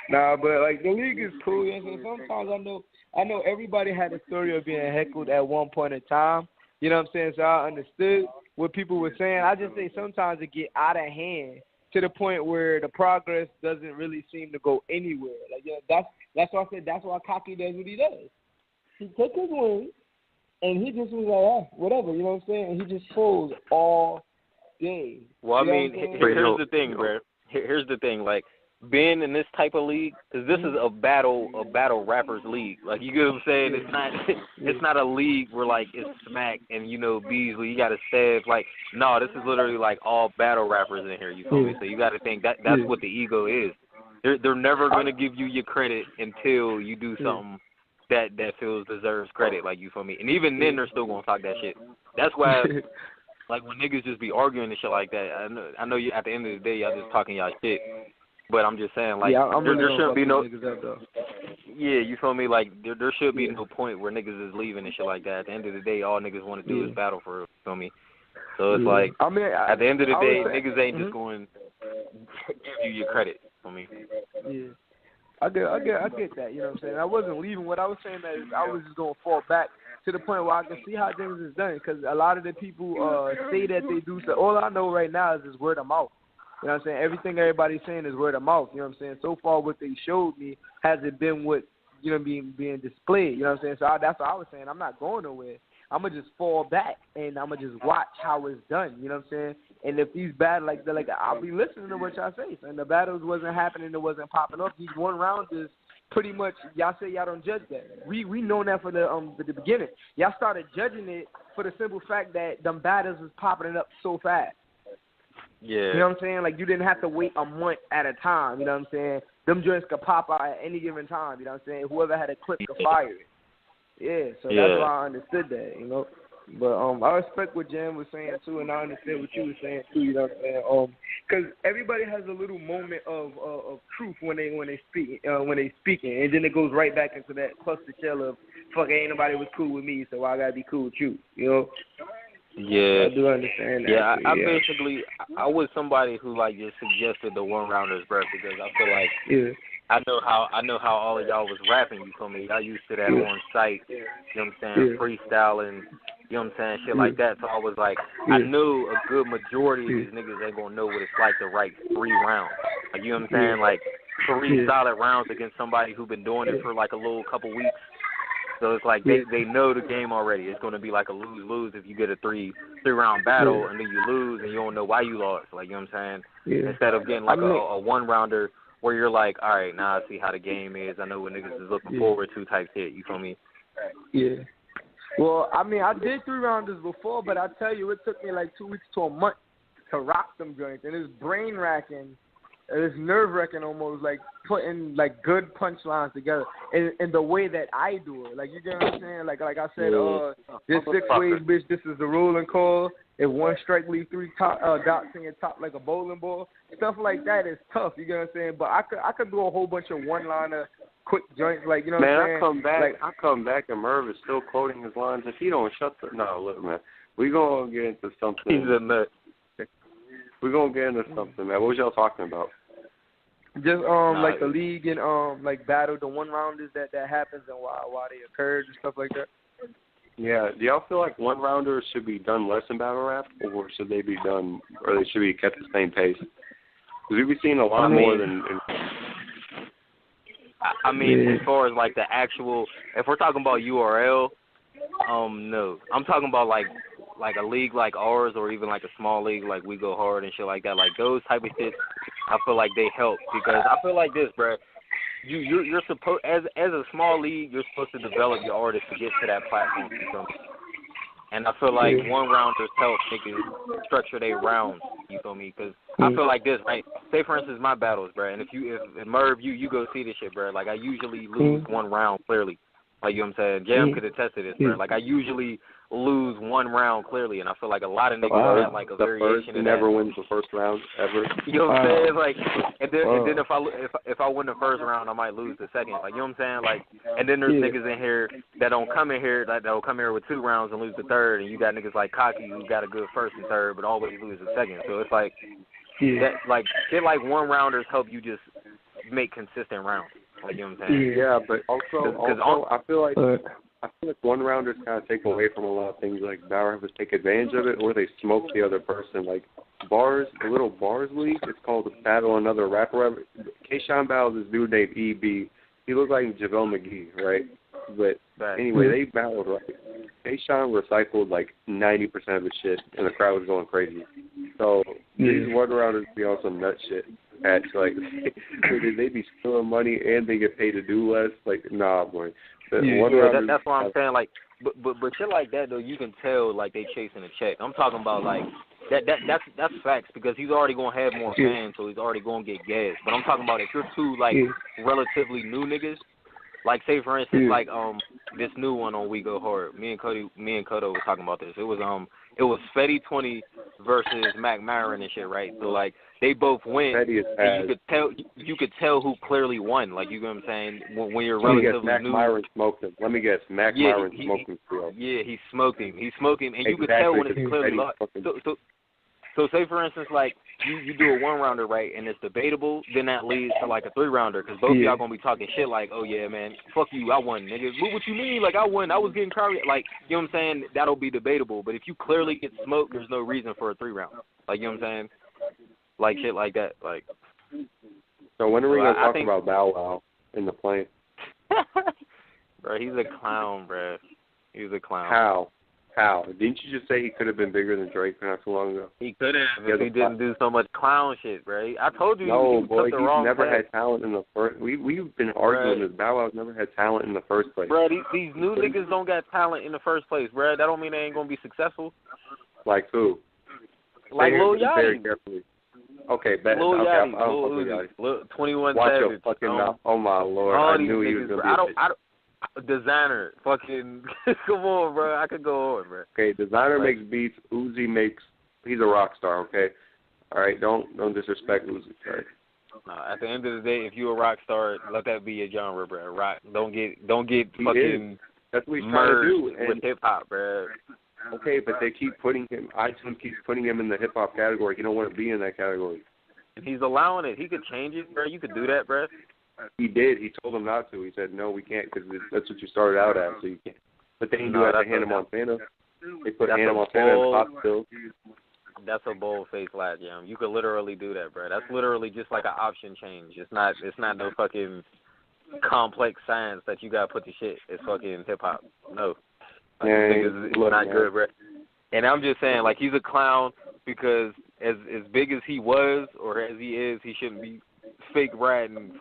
Nah, but like the league is cool. You know what I'm saying? Sometimes I know everybody had a story of being heckled at one point in time. You know what I'm saying? So I understood what people were saying. I just say sometimes it get out of hand to the point where the progress doesn't really seem to go anywhere. Like, you know, that's why I said that's why Cocky does what he does. He took his win, and he just was like, whatever, you know what I'm saying? And he just pulls all day. Well, I mean, here's the thing, bro. Here's the thing, like, being in this type of league, because this is a battle rappers league. Like, you get what I'm saying? It's not a league where, like, it's Smack and, you know, Beasley, you got to stab. Like, no, this is literally, like, all battle rappers in here, you feel me? So you got to think that's what the ego is. They're never going to give you your credit until you do something that feels deserves credit, like, you feel me? And even then, they're still going to talk that shit. That's why, like, when niggas just be arguing and shit like that, I know you at the end of the day, y'all just talking y'all shit. But I'm just saying, like, there shouldn't be no. Yeah, you feel me? Like, there should be no point where niggas is leaving and shit like that. At the end of the day, all niggas want to do is battle for, you feel me? So it's like, at the end of the day, niggas ain't just going to give you your credit, for me. Yeah. I get that, you know what I'm saying? I wasn't leaving. What I was saying that is I was just going to fall back to the point where I can see how things is done, because a lot of the people say that they do so. All I know right now is word of mouth. You know what I'm saying? Everything everybody's saying is word of mouth. You know what I'm saying? So far, what they showed me hasn't been what, you know, being displayed. You know what I'm saying? So that's what I was saying. I'm not going nowhere. I'm going to just fall back, and I'm going to just watch how it's done. You know what I'm saying? And if these battles, like I'll be listening to what y'all say. And the battles wasn't happening, it wasn't popping up. These one-rounders, pretty much, y'all say y'all don't judge that. We known that for the beginning. Y'all started judging it for the simple fact that them battles was popping it up so fast. Yeah. You know what I'm saying? Like, you didn't have to wait a month at a time. You know what I'm saying? Them joints could pop out at any given time. You know what I'm saying? Whoever had a clip could fire it. Yeah, so that's why I understood that, you know. But I respect what Jan was saying, too, and I understand what you were saying, too, you know what I'm saying? Because everybody has a little moment of truth when they speaking, and then it goes right back into that cluster shell of, fuck, ain't nobody was cool with me, so I got to be cool with you, you know? Yeah. I do understand that. Yeah, I basically, I was somebody who, like, just suggested the one-rounders, bro, because I feel like I know how all of y'all was rapping, you feel me? Y'all used to that on site, you know what I'm saying, freestyling, you know what I'm saying, shit like that. So I was like, I knew a good majority of these niggas ain't gonna know what it's like to write 3 rounds. Like, you know what I'm saying? Like, 3 solid rounds against somebody who been doing it for like a little couple weeks. So it's like they know the game already. It's going to be like a lose-lose if you get a 3-round battle and then you lose and you don't know why you lost. Like, you know what I'm saying? Instead of getting like a one-rounder where you're like, all right, now I see how the game is. I know what niggas is looking forward to type shit. You feel me? Yeah. Well, I mean, I did 3-rounders before, but I tell you, it took me like 2 weeks to a month to rock them joints. And it's brain-wracking. It's nerve-wracking almost, like putting like good punchlines together in the way that I do it. Like, you get what I'm saying? Like I said, this 6 ways, bitch, this is the ruling call. If 1 strike leave 3 dots in your top like a bowling ball. Stuff like that is tough, you get what I'm saying? But I could do a whole bunch of one-liner quick joints, like, you know what I'm saying? Man, I come back and Merv is still quoting his lines. If he don't shut the... No, look, man. We're going to get into something. He's a nut. We're going to get into something, man. What was y'all talking about? Just like the league and like battle, the one-rounders that happens and why they occurred and stuff like that. Yeah, do y'all feel like one-rounders should be done less in battle rap, or should they be done, or they should be kept the same pace? Because we've been seeing a lot more than. I mean, as far as like the actual, if we're talking about URL, no, I'm talking about like a league like ours, or even like a small league like We Go Hard and shit like that. Like those type of shit, I feel like they help, because I feel like this, bro. You're supposed, as a small league, you're supposed to develop your artists to get to that platform. You feel me? And I feel like one-rounders help niggas structure their rounds, you feel me? Because I feel like this, right? Say, for instance, my battles, bro, and if Merv, you go see this shit, bro, like, I usually lose one round clearly. Like, you know what I'm saying? Jam could attest to this, bro. Like, I usually lose one round clearly, and I feel like a lot of niggas have, like, a variation of that. Never wins the first round, ever. You know what I'm saying? Like, and then if I win the first round, I might lose the second. Like, you know what I'm saying? Like, and then there's niggas in here that don't come in here, that'll come here with 2 rounds and lose the third, and you got niggas like Cocky who got a good first and third, but always lose the second. So it's like, that, like, shit like one-rounders help you just make consistent rounds. Like, you know what I'm saying? Yeah, but also I feel like one-rounders kind of take away from a lot of things. Like, battle rappers take advantage of it, or they smoke the other person. Like, bars, the little bars league, it's called the Battle Another Rapper. K-Shine battles this dude named E.B. He looks like JaVale McGee, right? But anyway, they battled, right? K-Shine recycled like 90% of the shit, and the crowd was going crazy. So these one-rounders be on some nut shit. Like, they be stealing money and they get paid to do less. Like, nah, boy. That's what I'm saying. Like, but shit like that though, you can tell like they chasing a check. I'm talking about like that's facts because he's already gonna have more fans, so he's already gonna get gas. But I'm talking about if you're two like relatively new niggas, like say for instance like this new one on We Go Hard. Me and Kodo was talking about this. It was Fetty 20 versus Mac Myron and shit, right? So like they both win. And you could tell who clearly won. Like, you know what I'm saying? When you're relatively Mac new. Myron smoked him. Let me guess. Mac Myron smoked him. Yeah, he smoked him. And you could tell when it's clearly lost. So say for instance, like you do a one-rounder, right, and it's debatable, then that leads to like a 3-rounder because both of y'all gonna be talking shit like, oh yeah, man, fuck you, I won, nigga. What you mean? Like I won, I was getting carried. Like, you know what I'm saying? That'll be debatable. But if you clearly get smoked, there's no reason for a 3-round. Like, you know what I'm saying? Like shit like that. Like. So when are we gonna talk about Bow Wow in the plane? Bro, he's a clown, bro. He's a clown. How? Didn't you just say he could have been bigger than Drake not too long ago? He could have if he didn't do so much clown shit, bro. I told you. No, boy, he's never had talent in the first. We've been arguing this. Bow Wow's never had talent in the first place. Bro, these new niggas don't got talent in the first place, bro. That don't mean they ain't gonna be successful. Like who? Like Lil Yachty. Very carefully. Okay, bet. Lil Yachty, Lil Uzi, 21 Watch Savage. your fucking mouth. Oh my lord, I knew he was gonna be. Designer, fucking, come on, bro. I could go on, bro. Okay, Designer makes beats. Uzi he's a rock star. Okay, all right. Don't disrespect Uzi. Right? No, at the end of the day, if you're a rock star, let that be your genre, bro. Rock. Don't get fucking. That's what he's trying to do with hip hop, bro. Okay, but they keep putting him. iTunes keeps putting him in the hip hop category. He don't want to be in that category. And he's allowing it. He could change it, bro. You could do that, bro. He did. He told them not to. He said, no, we can't because that's what you started out at, so you can't. But they didn't do that to Hannah Montana. They put Hannah Montana in pop still. That's a bold-faced lad, yeah. You could literally do that, bro. That's literally just like an option change. It's not no fucking complex science that you got to put the shit. It's fucking hip-hop. No. It's not good, bro. And I'm just saying, like, he's a clown because as big as he was or as he is, he shouldn't be fake riding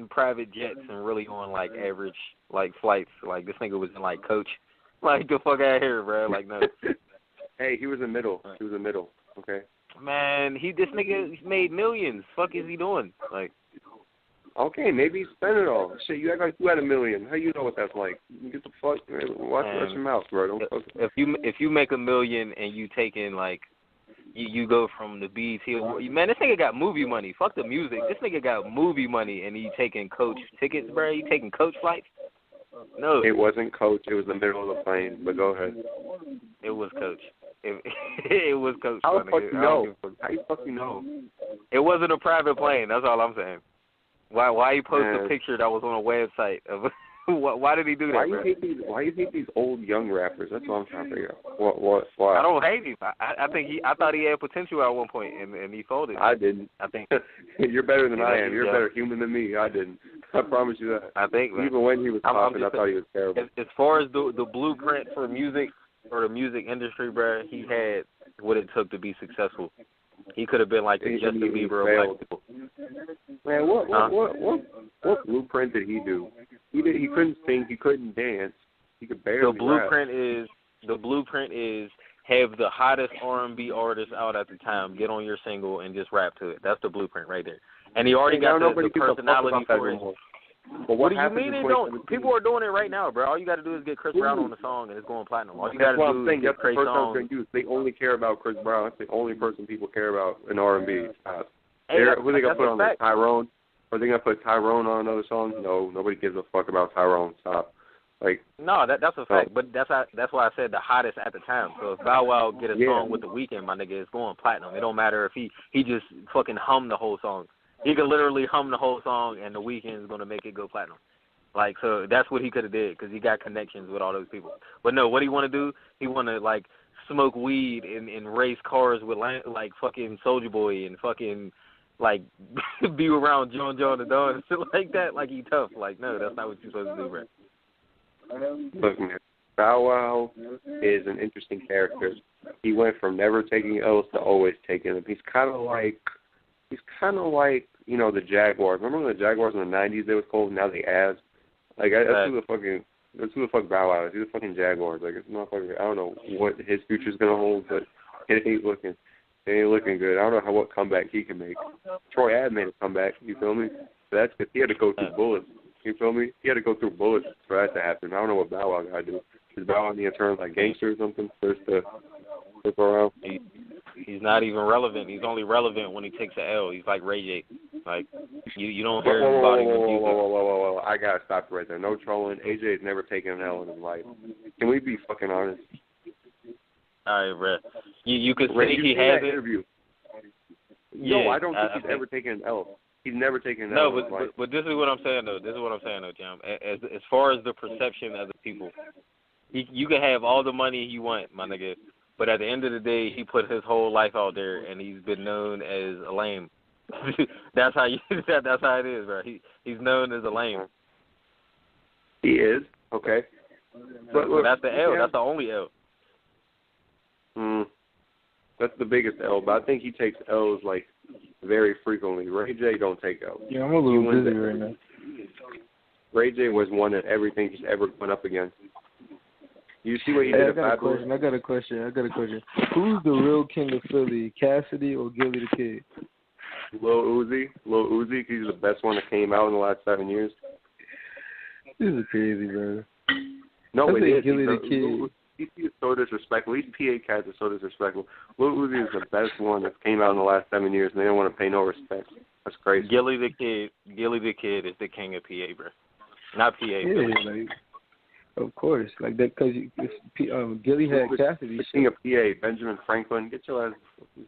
private jets and really on like average like flights. Like this nigga was in like coach. Like the fuck out of here, bro. Like no. Hey, he was in middle. He was in middle. Okay. Man, this nigga made millions. Fuck is he doing? Like. Okay, maybe he spent it all. Shit, you act like you had $1 million. How you know what that's like? Get the fuck. Watch your mouth, bro. Don't fuck. If you make $1 million and you take in like. You go from the BET Award. Man, this nigga got movie money. Fuck the music. This nigga got movie money, and he taking coach tickets, bro. He taking coach flights? No. It wasn't coach. It was the middle of the plane, but go ahead. It was coach. It was coach. How the fuck you know? How you fucking know? It wasn't a private plane. That's all I'm saying. Why he post a picture that was on a website of... Why did he do that? Why you hate these old young rappers? That's what I'm trying to figure out. Why? I don't hate him. I thought he had potential at one point and he folded. I didn't. I think you're better than I am. You're a better human than me. I didn't. I promise you that. I think man. Even when he was popping, I thought he was terrible. As far as the blueprint for music or the music industry, bro, he had what it took to be successful. He could have been like the Justin Bieber of black people. Man, what blueprint did he do? He couldn't sing. He couldn't dance. He could barely. The blueprint is The blueprint is have the hottest R&B artist out at the time get on your single and just rap to it. That's the blueprint right there. And he already got the personality for it. But what do you mean they don't? People are doing it right now, bro. All you got to do is get Chris Brown on the song and it's going platinum. All you got to do is get Chris on. They only care about Chris Brown. That's the only person people care about in R&B. Hey, who are they going to put on, like Tyrone? Are they going to put Tyrone on another song? No, nobody gives a fuck about Tyrone. Stop. No, that's a fact. But that's why I said the hottest at the time. So if Bow Wow get a song with The Weeknd, my nigga, it's going platinum. It don't matter if he just fucking hum the whole song. He could literally hum the whole song, and The Weeknd is going to make it go platinum. Like, so that's what he could have did because he got connections with all those people. But no, what he want to do? He want to, like, smoke weed and race cars with, like, fucking Soulja Boy and fucking, like, be around John the Don and shit like that. Like, he tough. Like, no, that's not what you're supposed to do, bro. Look, man, Bow Wow is an interesting character. He went from never taking L's to always taking them. He's kind of like, you know, the Jaguars. Remember when the Jaguars in the 90s, they was called, now they Avs? Like, that's who the fuck Bow Wow is. He's a fucking Jaguars. Like, it's not fucking, I don't know what his future's going to hold, but it ain't looking good. I don't know what comeback he can make. Troy Ave made a comeback, you feel me? But that's because he had to go through bullets. You feel me? He had to go through bullets for that to happen. I don't know what Bow Wow got to do. Is Bow Wow in terms like gangster or something? First to flip around? He's not even relevant. He's only relevant when he takes an L. He's like Ray J. Like, you don't hear anybody with music. Whoa. I got to stop you right there. No trolling. AJ's never taken an L in his life. Can we be fucking honest? All right, bro. You could say he has it. Interview. Yeah, no, I don't think he's ever taken an L. He's never taken an L. No, but this is what I'm saying, though. Jam. As far as the perception of the people, you can have all the money you want, my nigga, but at the end of the day, he put his whole life out there, and he's been known as a lame. That's how it is, bro. He's known as a lame. He is, okay. But that's the L. Yeah. That's the only L. That's the biggest L, but I think he takes L's, like, very frequently. Ray J don't take L's. Yeah, I'm a little busy right now. Ray J was one at everything he's ever went up against. You see what he did at Bad Boy? I got a question. Who's the real king of Philly, Cassidy or Gilly the Kid? Lil Uzi, because he's the best one that came out in the last 7 years. This is crazy, bro. No, it is. Gilly the Kid. He's so disrespectful. These PA cats are so disrespectful. Lil Uzi is the best one that came out in the last 7 years, and they don't want to pay no respect. That's crazy. Gilly the Kid is the king of PA, bro. Not PA. Yeah, like, of course, like that, because Gilly had Cassidy. The king of PA, Benjamin Franklin. Get your ass. He's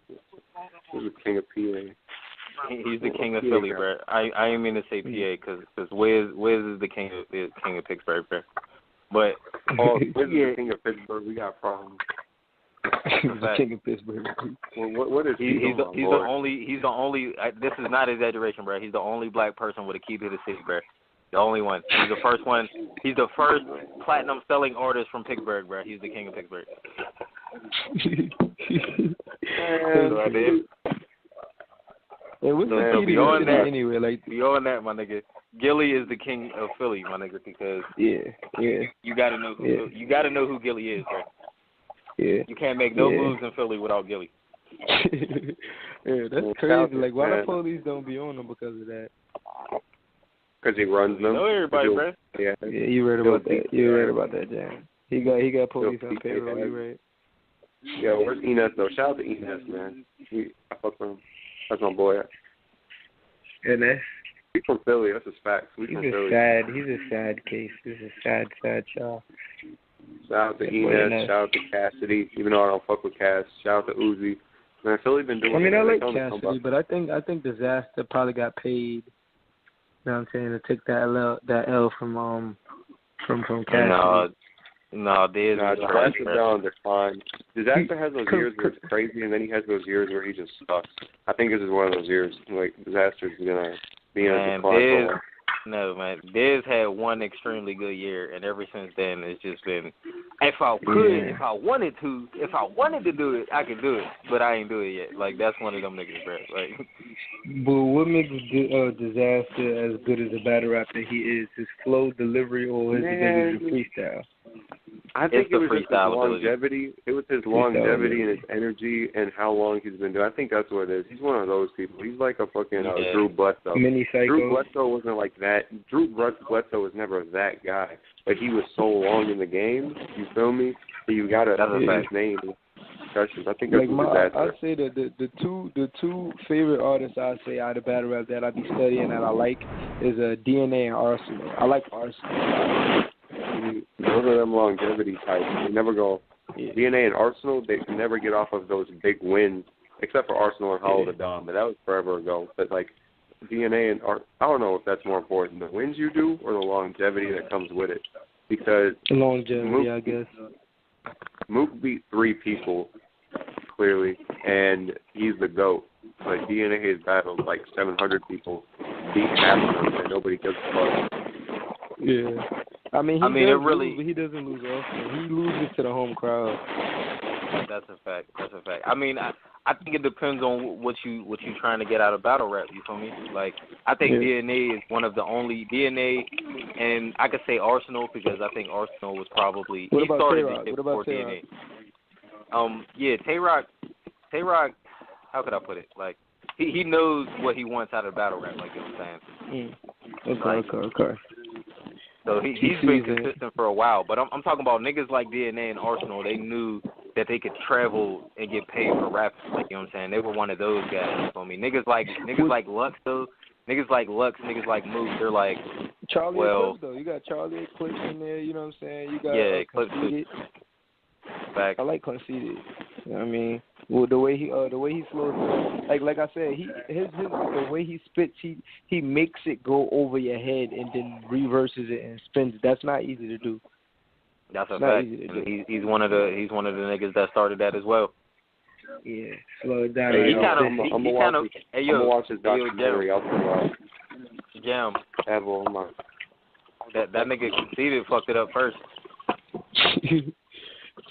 the king of PA. He's the king of Philly, bro. I ain't mean to say PA because Wiz is the king of Pittsburgh, bro. But Wiz is the king of Pittsburgh. We got problems. He's the king of Pittsburgh. Well, what is he's the only. This is not exaggeration, bro. He's the only black person with a key to the city, bro. The only one. He's the first one. He's the first platinum selling artist from Pittsburgh, bro. He's the king of Pittsburgh. What's the key to that anyway? Like, beyond that, my nigga, Gilly is the king of Philly, my nigga, because you gotta know who Gilly is, bro. Yeah. You can't make no moves in Philly without Gilly. Yeah, that's crazy. Like, why the police don't be on him because of that? Because he runs them. You know everybody, bro. Yeah, you read about that. You read about that, Jan. He got police on payroll. You right? Yeah, where's Enes though? Shout out to Enes, man. I fuck with him. That's my boy. Enes. He's from Philly. That's his facts. He's a sad case. This is a sad child. Shout out to Enes. Shout out to Cassidy. Even though I don't fuck with Cass. Shout out to Uzi. Man, Philly been doing. I mean, I like Cassidy, but I think Disaster probably got paid. You know what I'm saying, to take that L from Cassidy. No, Disaster's on decline. Disaster has those years where it's crazy, and then he has those years where he just sucks. I think this is one of those years. Like, Disaster's gonna be on a decline. No, man. Diz had one extremely good year, and ever since then, it's just been, if I wanted to do it, I could do it, but I ain't do it yet. Like, that's one of them niggas, bro. Like, but what makes Disaster as good as a battle rapper he is? His flow, delivery, or his ability to freestyle? I think it the was just his freestyle ability. longevity. It was his longevity and his energy and how long he's been doing. I think that's what it is. He's one of those people. He's like a fucking Drew Bledsoe. Mini psycho. Drew Bledsoe wasn't like that. Drew Bledsoe was never that guy. But he was so long in the game. You feel me? So you gotta have his name. I think that's I'd say that the two favorite artists I say out of battle rap that I be studying that I like is DNA and Arsenal. I like Arsenal. Those are them longevity types. They never go. DNA and Arsenal, they can never get off of those big wins, except for Arsenal and Hollow the Dawn, but that was forever ago. But like DNA and I don't know if that's more important, the wins you do or the longevity that comes with it. Because longevity, I guess. Mook beat 3 people, clearly, and he's the GOAT. But DNA has battled like 700 people, beat half of them, and nobody gives a fuck. Yeah. I mean, he doesn't lose often. He loses to the home crowd. That's a fact. I mean, I think it depends on what you trying to get out of battle rap. You feel me? Like, I think DNA is one of the only DNA, and I could say Arsenal because I think Arsenal was probably he started this shit before DNA. Tay-Rock. How could I put it? Like, he knows what he wants out of battle rap. Like, you know what I'm saying? Okay. So he's been consistent for a while. But I'm talking about niggas like DNA and Arsenal. They knew that they could travel and get paid for rapping. Like, you know what I'm saying? They were one of those guys. You feel me? Niggas like Lux though. Niggas like Lux. Niggas like Mook. They're like Charlie Eclipse though. You got Charlie Eclipse in there. You know what I'm saying? You got Eclipse. I like Conceited. You know what I mean? Well, the way he slows down, like I said, the way he spits, he makes it go over your head and then reverses it and spins it. That's not easy to do. That's a fact. And he's one of the niggas that started that as well. Yeah, slow it down. I'm gonna watch his documentary. Jam. That nigga Conceited fucked it up first.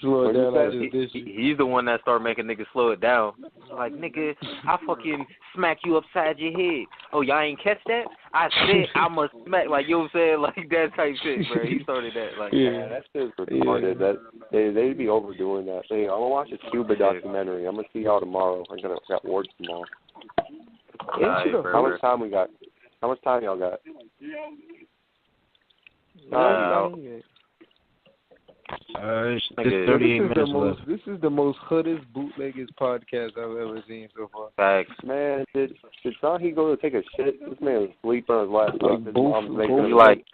Slow it down. He's the one that started making niggas slow it down. Like, nigga, I fucking smack you upside your head. Oh, y'all ain't catch that? I said I must smack. Like, you know what I'm saying? Like, that type shit, bro. He started that. Like, that shit's retarded. They be overdoing that. I'm gonna watch a Cuba documentary. I'm gonna see y'all tomorrow. I got work tomorrow. How much time we got? How much time y'all got? It's 38 minutes left. This is the most hoodest, bootleggers podcast I've ever seen so far. Facts. Man, did SANHII go to take a shit? This man was asleep on his laptop.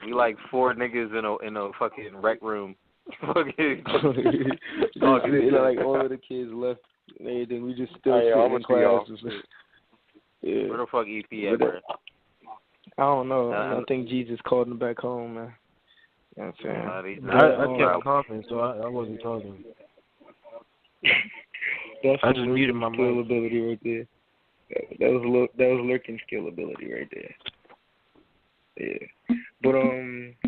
We like 4 niggas in a fucking rec room. Fucking like all of the kids left and everything. We just still sitting in class. Where the fuck EP at, bro? I don't know. I think Jesus called him back home, man. You know what I'm saying? I kept coughing, so I wasn't talking. That's I just muted my skill mic. ability right there. That was lurking skill ability right there. Yeah. But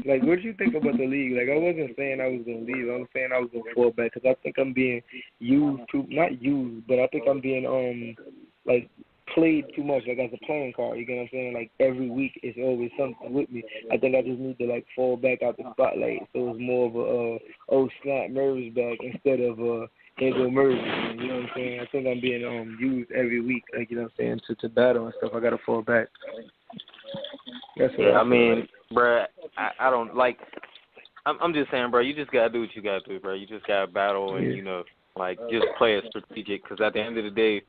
like, what did you think about the league? Like, I wasn't saying I was gonna leave. I was saying I was gonna fall back because I think I'm being used too. Not used, but I think I'm being like played too much, like as a playing card. You get what I'm saying? Like every week it's always something with me. I think I just need to like fall back out the spotlight. So it's more of a oh snap Merv's back instead of here go Merv. You know what I'm saying? I think I'm being used every week, like, you know what I'm saying, to battle and stuff. I gotta fall back. That's what I mean, bruh, I don't like. I'm just saying, bro. You just gotta do what you gotta do, bro. You just gotta battle and you know, like, just play it strategic. Because at the end of the day,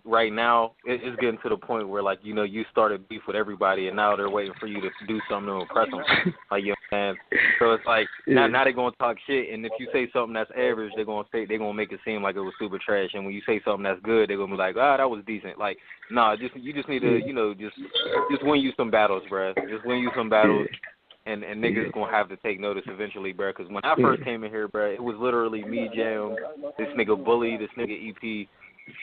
right now, it's getting to the point where, like, you know, you started beef with everybody, and now they're waiting for you to do something to impress them. Like, you know what I'm saying? So it's like, now they're going to talk shit, and if you say something that's average, they're going to make it seem like it was super trash, and when you say something that's good, they're going to be like, that was decent. Like, nah, you just need to, you know, just win you some battles, bruh. Just win you some battles. And niggas gonna have to take notice eventually, bro. Because when I first came in here, bro, it was literally me, Jam, this nigga Bully, this nigga EP.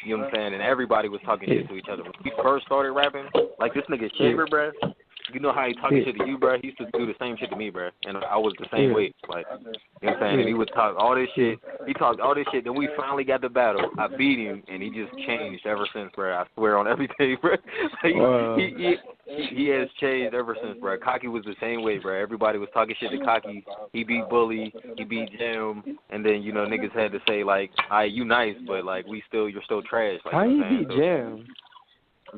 You know what I'm saying? And everybody was talking shit to each other. When we first started rapping, like this nigga Shaver, bro. you know how he talking shit to you, bro? He used to do the same shit to me, bro. And I was the same way. Like, you know what I'm saying? And he would talk all this shit. He talked all this shit. Then we finally got the battle. I beat him, and he just changed ever since, bro. I swear on everything, bro. He has changed ever since, bro. Cocky was the same way, bro. Everybody was talking shit to Cocky. He beat Bully. He beat Jam. And then, you know, niggas had to say, like, all right, you nice, but, like, you're still trash. Like, how you you know beat Jam?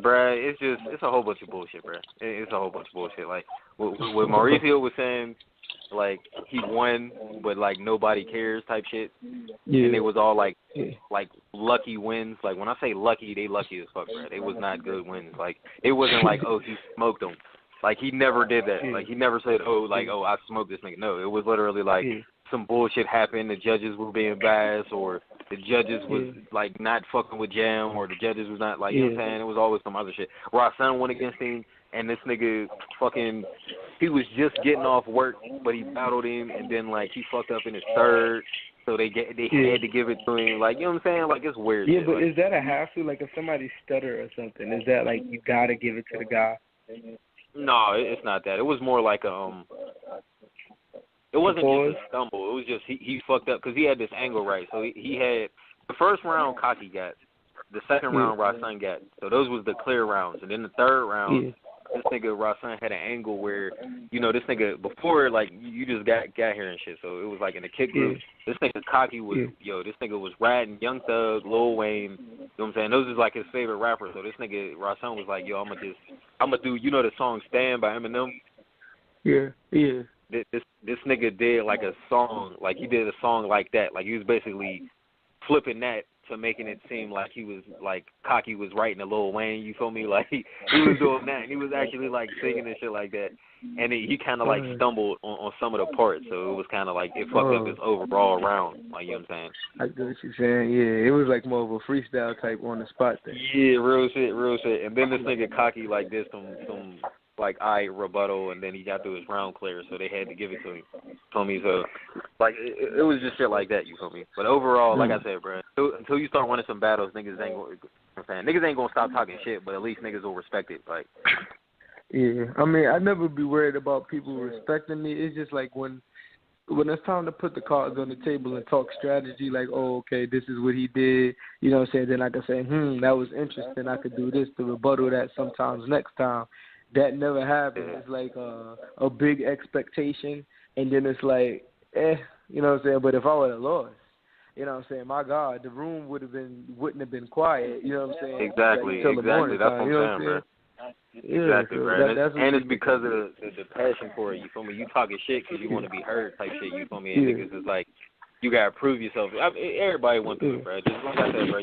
Bruh, it's a whole bunch of bullshit, bruh. It's a whole bunch of bullshit. Like, what Mauricio was saying, like, he won, but, like, nobody cares type shit. Yeah. And it was all, like, lucky wins. Like, when I say lucky, they lucky as fuck, bruh. They was not good wins. Like, it wasn't like, oh, he smoked them. Like, he never did that. Like, he never said, oh, I smoked this nigga. No, it was literally, like, some bullshit happened. The judges were being biased, or the judges was, like, not fucking with Jam, or the judges was not, like, you know what I'm saying? It was always some other shit. Rasan went against him, and this nigga fucking, he was just getting off work, but he battled him, and then, like, he fucked up in his third, so they had to give it to him. Like, you know what I'm saying? Like, it's weird. Yeah, shit. but like, is that a hassle? Like, if somebody stutter or something, is that, like, you gotta give it to the guy? No, it's not that. It was more like it wasn't just a stumble. It was just he fucked up because he had this angle right. So he had the first round Cocky got, the second round Rasan got. So those was the clear rounds, and then the third round this nigga Rasan had an angle where, you know, this nigga before, like, you just got here and shit. So it was like in the kick group. This nigga Cocky was this nigga was ratting Young Thug, Lil Wayne. You know what I'm saying? Those is like his favorite rappers. So this nigga Rasan was like, yo, I'm gonna do, you know, the song Stand by Eminem. Yeah. This nigga did like a song, like he did a song like that. Like he was basically flipping that to making it seem like he was, like, Cocky was writing a Lil Wayne, you feel me? Like, he was doing that, and he was actually, like, singing and shit like that. And he kind of, like, stumbled on some of the parts, so it was kind of like, it fucked up his overall round, like, you know what I'm saying? I get what you're saying, yeah. It was, like, more of a freestyle type on the spot thing. Yeah, real shit. And then this nigga Cocky, like, did some like, rebuttal, and then he got through his round clear, so they had to give it to him. Feel me? So, like, it was just shit like that, you feel me? But overall, like I said, bro, until you start winning some battles, niggas ain't gonna stop talking shit, but at least niggas will respect it, like. Yeah, I mean, I'd never be worried about people respecting me. It's just like when it's time to put the cards on the table and talk strategy, like, oh, okay, this is what he did, you know what I'm saying? Then I can say, that was interesting. I could do this to rebuttal that sometimes next time. That never happened. It's like a big expectation, and then it's like, you know what I'm saying? But if I would have lost, you know what I'm saying, my God, the room wouldn't have been quiet, you know what I'm saying? Exactly. That's what I'm saying, bro. Exactly, bro. And it's because of the passion for it, you feel me? You talking shit because you want to be heard type shit, you feel me? And niggas is like, you got to prove yourself. Everybody wants to, bro. Just like I said, bro,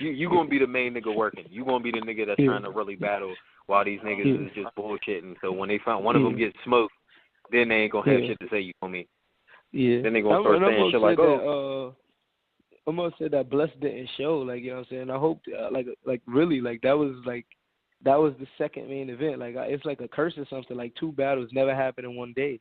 you going to be the main nigga working. You going to be the nigga that's trying to really battle while these niggas is just bullshitting. So when they find one of them gets smoked, then they ain't going to have shit to say, you feel me? Yeah. Then they going to start saying shit like, I'm going to say that Bless didn't show, like, you know what I'm saying? I hope, really, like, that was the second main event. Like, it's like a curse or something. Like, 2 battles never happened in one day.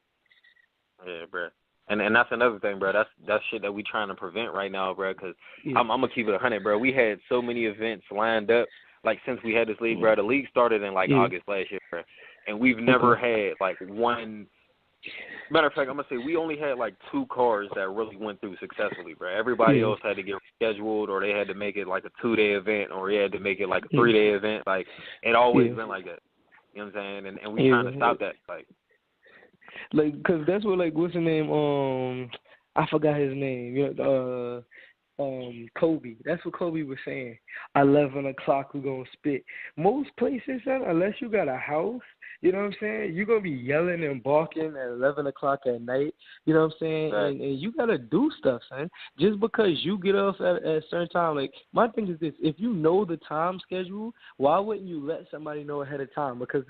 Yeah, bro. And that's another thing, bro. That's shit that we trying to prevent right now, bro, because I'm going to keep it 100, bro. We had so many events lined up, like, since we had this league, bro. The league started in, like, August last year, bro. And we've never had, like, one. Matter of fact, I'm going to say we only had, like, 2 cars that really went through successfully, bro. Everybody else had to get rescheduled, or they had to make it, like, a 2-day event, or they had to make it, like, a 3-day event. Like, it always been like that. You know what I'm saying? And we trying to stop that, like. Like, because that's what, like, what's his name? I forgot his name. Kobe. That's what Kobe was saying. 11 o'clock, we're going to spit. Most places, son, unless you got a house, you know what I'm saying, you're going to be yelling and barking at 11 o'clock at night, you know what I'm saying? Right. And you got to do stuff, son. Just because you get off at a certain time, like, my thing is this. If you know the time schedule, why wouldn't you let somebody know ahead of time? Because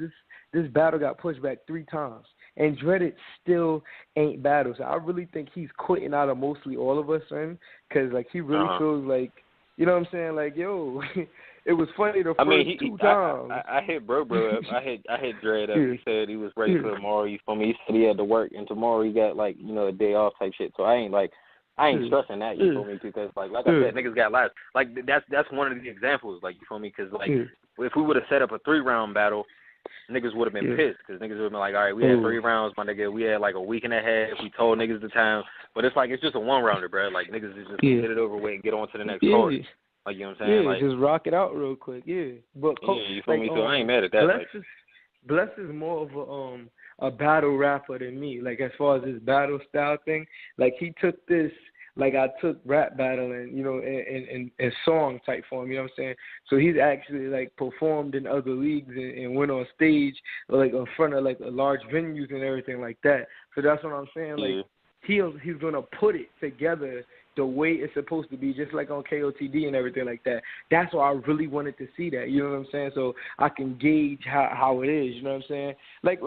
this battle got pushed back 3 times. And Dreaded still ain't battle. So I really think he's quitting out of mostly all of us, son. Because, like, he really feels like, you know what I'm saying? Like, yo, it was funny the first 2 times. I hit bro up. I hit Dread up. He said he was ready for tomorrow. You feel me? He said he had to work, and tomorrow he got, like, you know, a day off type shit. So I ain't stressing that, you feel me? Because, like I said, niggas got lives. Like, that's one of the examples, like, you feel me? Because, like, if we would have set up a 3-round battle, niggas would have been pissed because niggas would have been like, all right, we had 3 rounds, my nigga. We had like a week and a half. We told niggas the time. But it's like, it's just a 1-rounder, bro. Like, niggas is just get it over with and get on to the next card. Like, you know what I'm saying? Yeah, like, just rock it out real quick. Yeah. But you feel me? So I ain't mad at that. Bless is more of a battle rapper than me. Like, as far as this battle style thing, like, he took this, like I took rap battling, you know, in song type form, you know what I'm saying? So he's actually, like, performed in other leagues and went on stage, like, in front of, like, large venues and everything like that. So that's what I'm saying. Like, he's going to put it together the way it's supposed to be, just like on KOTD and everything like that. That's why I really wanted to see that, you know what I'm saying? So I can gauge how it is, you know what I'm saying? Like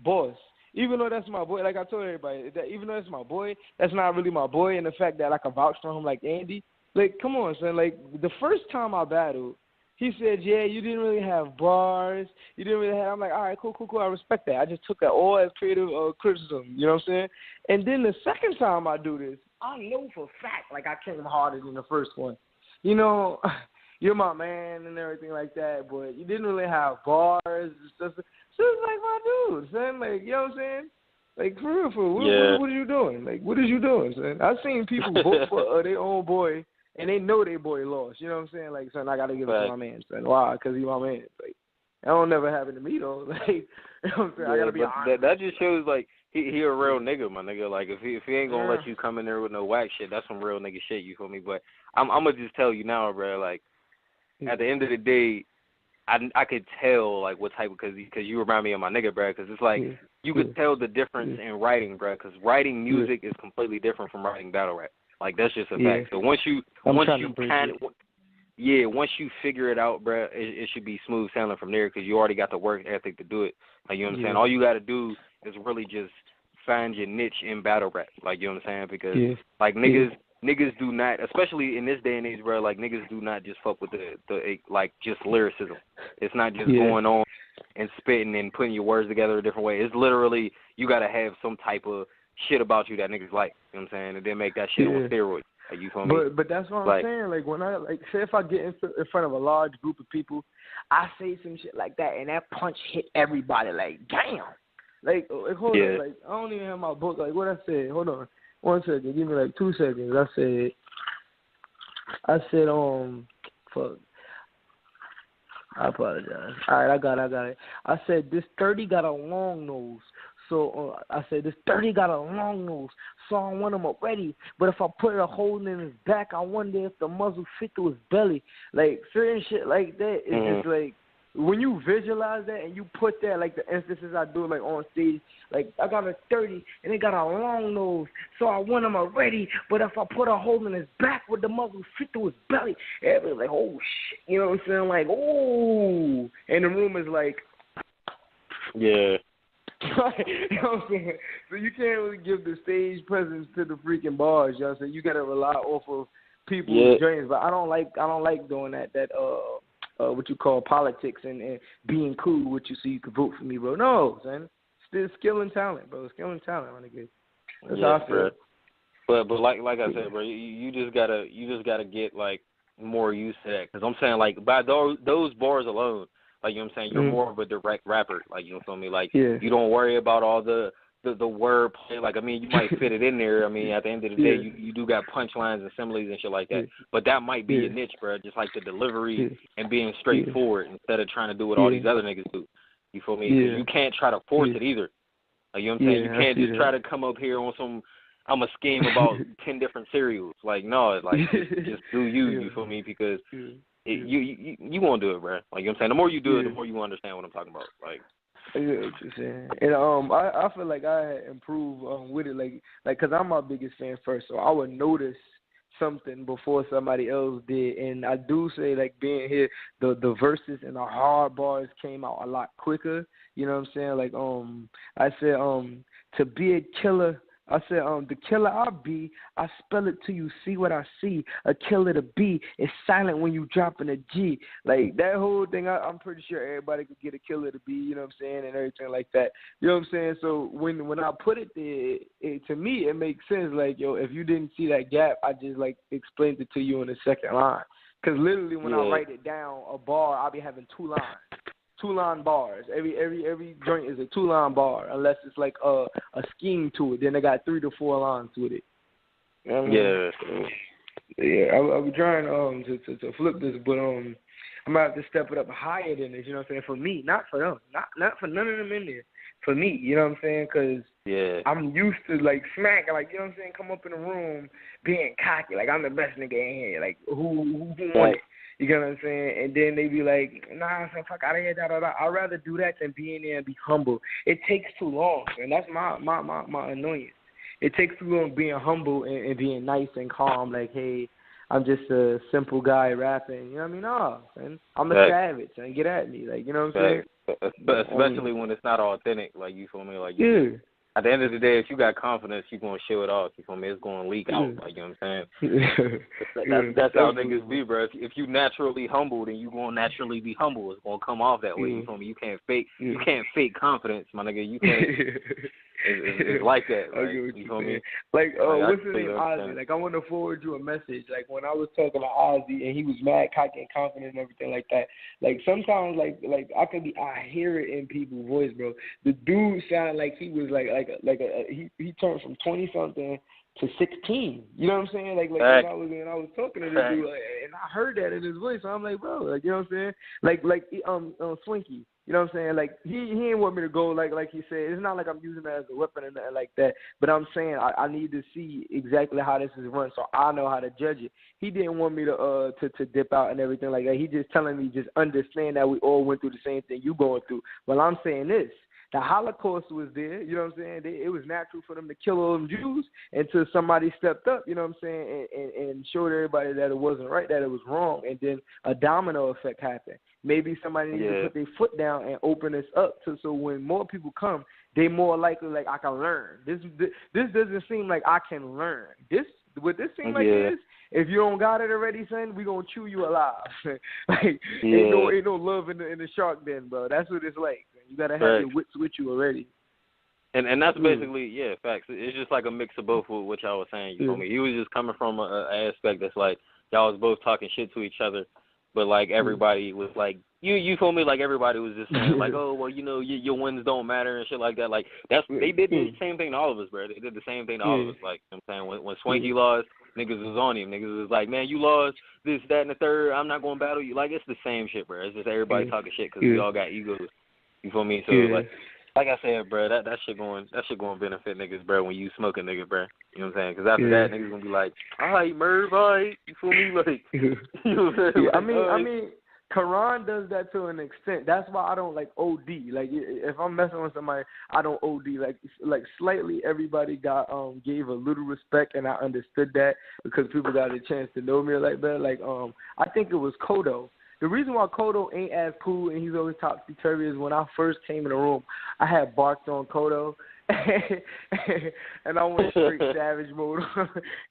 Boss. Even though that's my boy, like I told everybody, that even though that's my boy, that's not really my boy. And the fact that I can vouch for him like Andy, like, come on, son. Like, the first time I battled, he said, yeah, you didn't really have bars. You didn't really have, I'm like, all right, cool. I respect that. I just took that all as creative criticism, you know what I'm saying? And then the second time I do this, I know for a fact, like, I came harder than the first one. You know, you're my man and everything like that, but you didn't really have bars and stuff. So it's like, my dude, son, like, you know what I'm saying? Like, for real, what are you doing? Like, what is you doing, son? I've seen people vote for their own boy, and they know their boy lost. You know what I'm saying? Like, son, I got to give it to my man, son. Why? Because he's my man. Like, that don't never happen to me, though. Like, you know what I'm saying? I got to be honest. That just shows, like, he a real nigga, my nigga. Like, if he ain't going to let you come in there with no whack shit, that's some real nigga shit, you feel me? But I'm going to just tell you now, bro, like, at the end of the day, I could tell, like, what type of, because you remind me of my nigga, bro, because it's like, you could tell the difference in writing, bro, because writing music is completely different from writing battle rap. Like, that's just a fact. So once you figure it out, bro, it should be smooth sailing from there because you already got the work ethic to do it. Like, you know what I'm saying? All you got to do is really just find your niche in battle rap. Like, you know what I'm saying? Because, like, niggas do not, especially in this day and age, bro, like, niggas do not just fuck with the like, just lyricism. It's not just going on and spitting and putting your words together a different way. It's literally, you got to have some type of shit about you that niggas like, you know what I'm saying? And then make that shit on steroids. Like, you feel me? But that's what I'm saying. Like, when I, like, say if I get in front of a large group of people, I say some shit like that, and that punch hit everybody. Like, damn. Like hold on. Like, I don't even have my book. Like, what I said. Hold on. 1 second. Give me, like, 2 seconds. I said, fuck. I apologize. All right, I got it. I said, this 30 got a long nose. So I said, this 30 got a long nose, so I want him already. But if I put a hole in his back, I wonder if the muzzle fit through his belly. Like, certain shit like that is just like, when you visualize that and you put that, like the instances I do, like on stage, like I got a 30 and it got a long nose, so I want him already. But if I put a hole in his back, would the muzzle fit through his belly? Everybody's like, oh shit, you know what I'm saying? Like, oh, and the room is like, yeah. You know what I'm saying? So you can't really give the stage presence to the freaking bars, you know what I'm saying? You gotta rely off of people's dreams. But I don't like doing that what you call politics and being cool with you so you can vote for me, bro. No, son. Still skill and talent, bro. Skill and talent, my nigga. That's how I feel. But like I said, bro, you just gotta get, like, more used to that. Because I'm saying, like, by those bars alone, like, you know what I'm saying, you're more of a direct rapper. Like, you know what I mean? Like, you don't worry about all the word play. Like, I mean, you might fit it in there. I mean, at the end of the day, you do got punchlines and similes and shit like that. But that might be your niche, bro. Just like the delivery and being straightforward instead of trying to do what all these other niggas do. You feel me? 'Cause you can't try to force it either. Like, you know what I'm saying? You can't just try to come up here on some, I'm a scheme about 10 different cereals. Like, no, like, just do you feel me? Because you won't do it, bro. Like, you know what I'm saying? The more you do it, the more you understand what I'm talking about. Like, I get what you're saying. And I feel like I had improved with it, like, cause I'm my biggest fan first, so I would notice something before somebody else did. And I do say, like, being here, the verses and the hard bars came out a lot quicker. You know what I'm saying? Like, I said, to be a killer. I said, the killer I be, I spell it till you see what I see. A killer to be is silent when you dropping a G. Like, that whole thing, I'm pretty sure everybody could get a killer to be, you know what I'm saying, and everything like that. You know what I'm saying? So when I put it there, to me, it makes sense. Like, yo, if you didn't see that gap, I just, like, explained it to you in the second line. Because literally when I write it down, a bar, I'll be having 2 lines. 2-line bars. Every joint is a 2-line bar, unless it's like a scheme to it. Then they got 3 to 4 lines with it. You know what I mean? Yeah. I'll be trying to flip this, but I'm gonna have to step it up higher than this. You know what I'm saying? For me, not for them, not for none of them in there. For me, you know what I'm saying? Because I'm used to like smacking, like, you know what I'm saying? Come up in the room being cocky, like I'm the best nigga in here. Like who won it? You know what I'm saying? And then they be like, nah, son, fuck out of here, da da da. I'd rather do that than be in there and be humble. It takes too long, and that's my annoyance. It takes too long being humble and being nice and calm. Like, hey, I'm just a simple guy rapping. You know what I mean? No, man. I'm a savage, and get at me. Like, you know what I'm saying? Especially when it's not authentic. Like, you feel me? Like, at the end of the day, if you got confidence, you're going to show it off. You feel me? It's going to leak out. Like, you know what I'm saying? That's how niggas be, bro. If you naturally humble, then you going to naturally be humble. It's going to come off that way. You feel me? You can't fake confidence, my nigga. You can't. It's like that. Like, you feel me? Like, what's his name, Ozzy? Like, I want to forward you a message. Like, when I was talking to Ozzy and he was mad, cocky, and confident and everything like that. Like, sometimes, like I hear it in people's voice, bro. The dude sounded like he was he turned from 20-something to 16. You know what I'm saying? Like when I was talking to this dude, and I heard that in his voice. So I'm like, bro, like, you know what I'm saying? Like Swinky. You know what I'm saying? Like, he didn't want me to go like he said. It's not like I'm using that as a weapon or nothing like that. But I'm saying I need to see exactly how this is run so I know how to judge it. He didn't want me to dip out and everything like that. He just telling me just understand that we all went through the same thing you going through. Well, I'm saying this. The Holocaust was there, you know what I'm saying? It was natural for them to kill all them Jews until somebody stepped up, you know what I'm saying, and showed everybody that it wasn't right, that it was wrong, and then a domino effect happened. Maybe somebody needs to put their foot down and open this up so when more people come, they more likely like, I can learn. This doesn't seem like I can learn. What this seems like is, if you don't got it already, son, we gonna chew you alive. Like, ain't no love in the shark den, bro. That's what it's like. You gotta have your wits with you already. And that's basically, facts. It's just like a mix of both with what y'all was saying. You feel me? He was just coming from an aspect that's like y'all was both talking shit to each other, but like everybody was like, you feel me? Like everybody was just saying like, oh well, you know, your wins don't matter and shit like that. Like they did the same thing to all of us, bro. They did the same thing to all of us. Like, you know what I'm saying, when Swanky lost, niggas was on him. Niggas was like, man, you lost this, that, and the third. I'm not gonna battle you. Like, it's the same shit, bro. It's just everybody talking shit because we all got egos. You feel me? So like I said, bro, that shit going benefit niggas, bro. When you smoke a nigga, bro, you know what I'm saying? Because after that, niggas gonna be like, all right, Merv, all right. You feel me? Like, you know what I'm saying? Like, I mean, Karan does that to an extent. That's why I don't like OD. Like, if I'm messing with somebody, I don't OD. Like slightly, everybody gave a little respect, and I understood that because people got a chance to know me like that. Like, I think it was Kodo. The reason why Kodo ain't as cool and he's always topsy-turvy is when I first came in the room, I had barked on Kodo, and I went straight savage mode,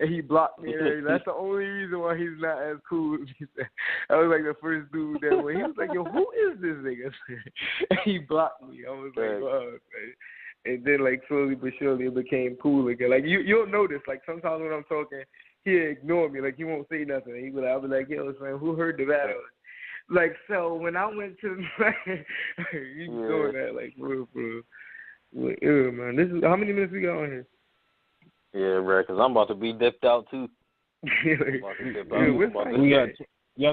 and he blocked me and everything. That's the only reason why he's not as cool as he said. I was like the first dude that when he was like, yo, who is this nigga? And he blocked me. I was like, wow. And then, like, slowly but surely it became cool again. Like, you'll notice, like, sometimes when I'm talking, he'll ignore me. Like, he won't say nothing. I'll be like, yo, son, who heard the battle? Like, so when I went to you doing that, like, real. Well, man, this is how many minutes we got on here? Yeah, bro, because I'm about to be dipped out too. Y'all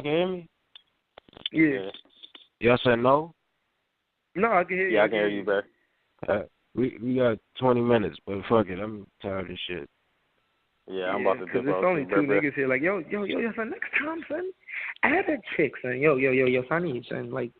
can hear me? Yeah. Y'all said no? No, I can hear you. Yeah, I can hear you, bro. We got 20 minutes, but fuck it, I'm tired of this shit. Yeah, I'm about to dip out. Because there's only two niggas here. Like, yo, son, next time, son, add a chick, son. Yo, SANHII, son. Like,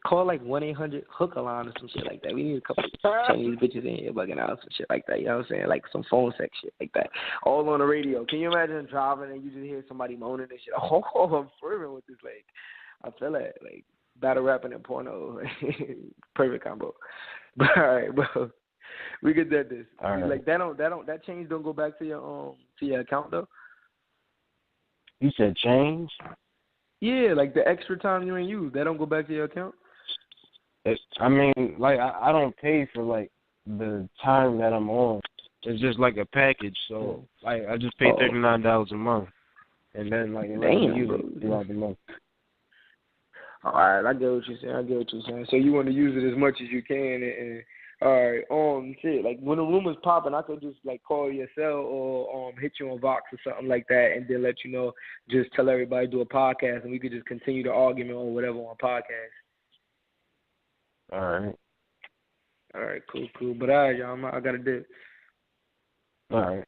call like 1-800-HOOK-A-LINE or some shit like that. We need a couple of Chinese bitches in here bugging out some shit like that. You know what I'm saying? Like some phone sex shit like that. All on the radio. Can you imagine driving and you just hear somebody moaning and shit? Oh, I'm fervent with this. Like, I feel it. Like, battle rapping and porno. Perfect combo. But all right, bro. We could do this. Right. Like that change don't go back to your account though. You said change? Yeah, like the extra time you ain't use, that don't go back to your account. I mean, like I don't pay for like the time that I'm on. It's just like a package, so like I just pay $39 a month, and then like use it throughout the month. All right, I get what you're saying. So you want to use it as much as you can, and all right, shit. Like when the rumor's popping, I could just like call your cell or hit you on Vox or something like that, and then let you know. Just tell everybody do a podcast, and we could just continue the argument or whatever on podcast. All right, cool. But all right, y'all, I gotta dip. All right,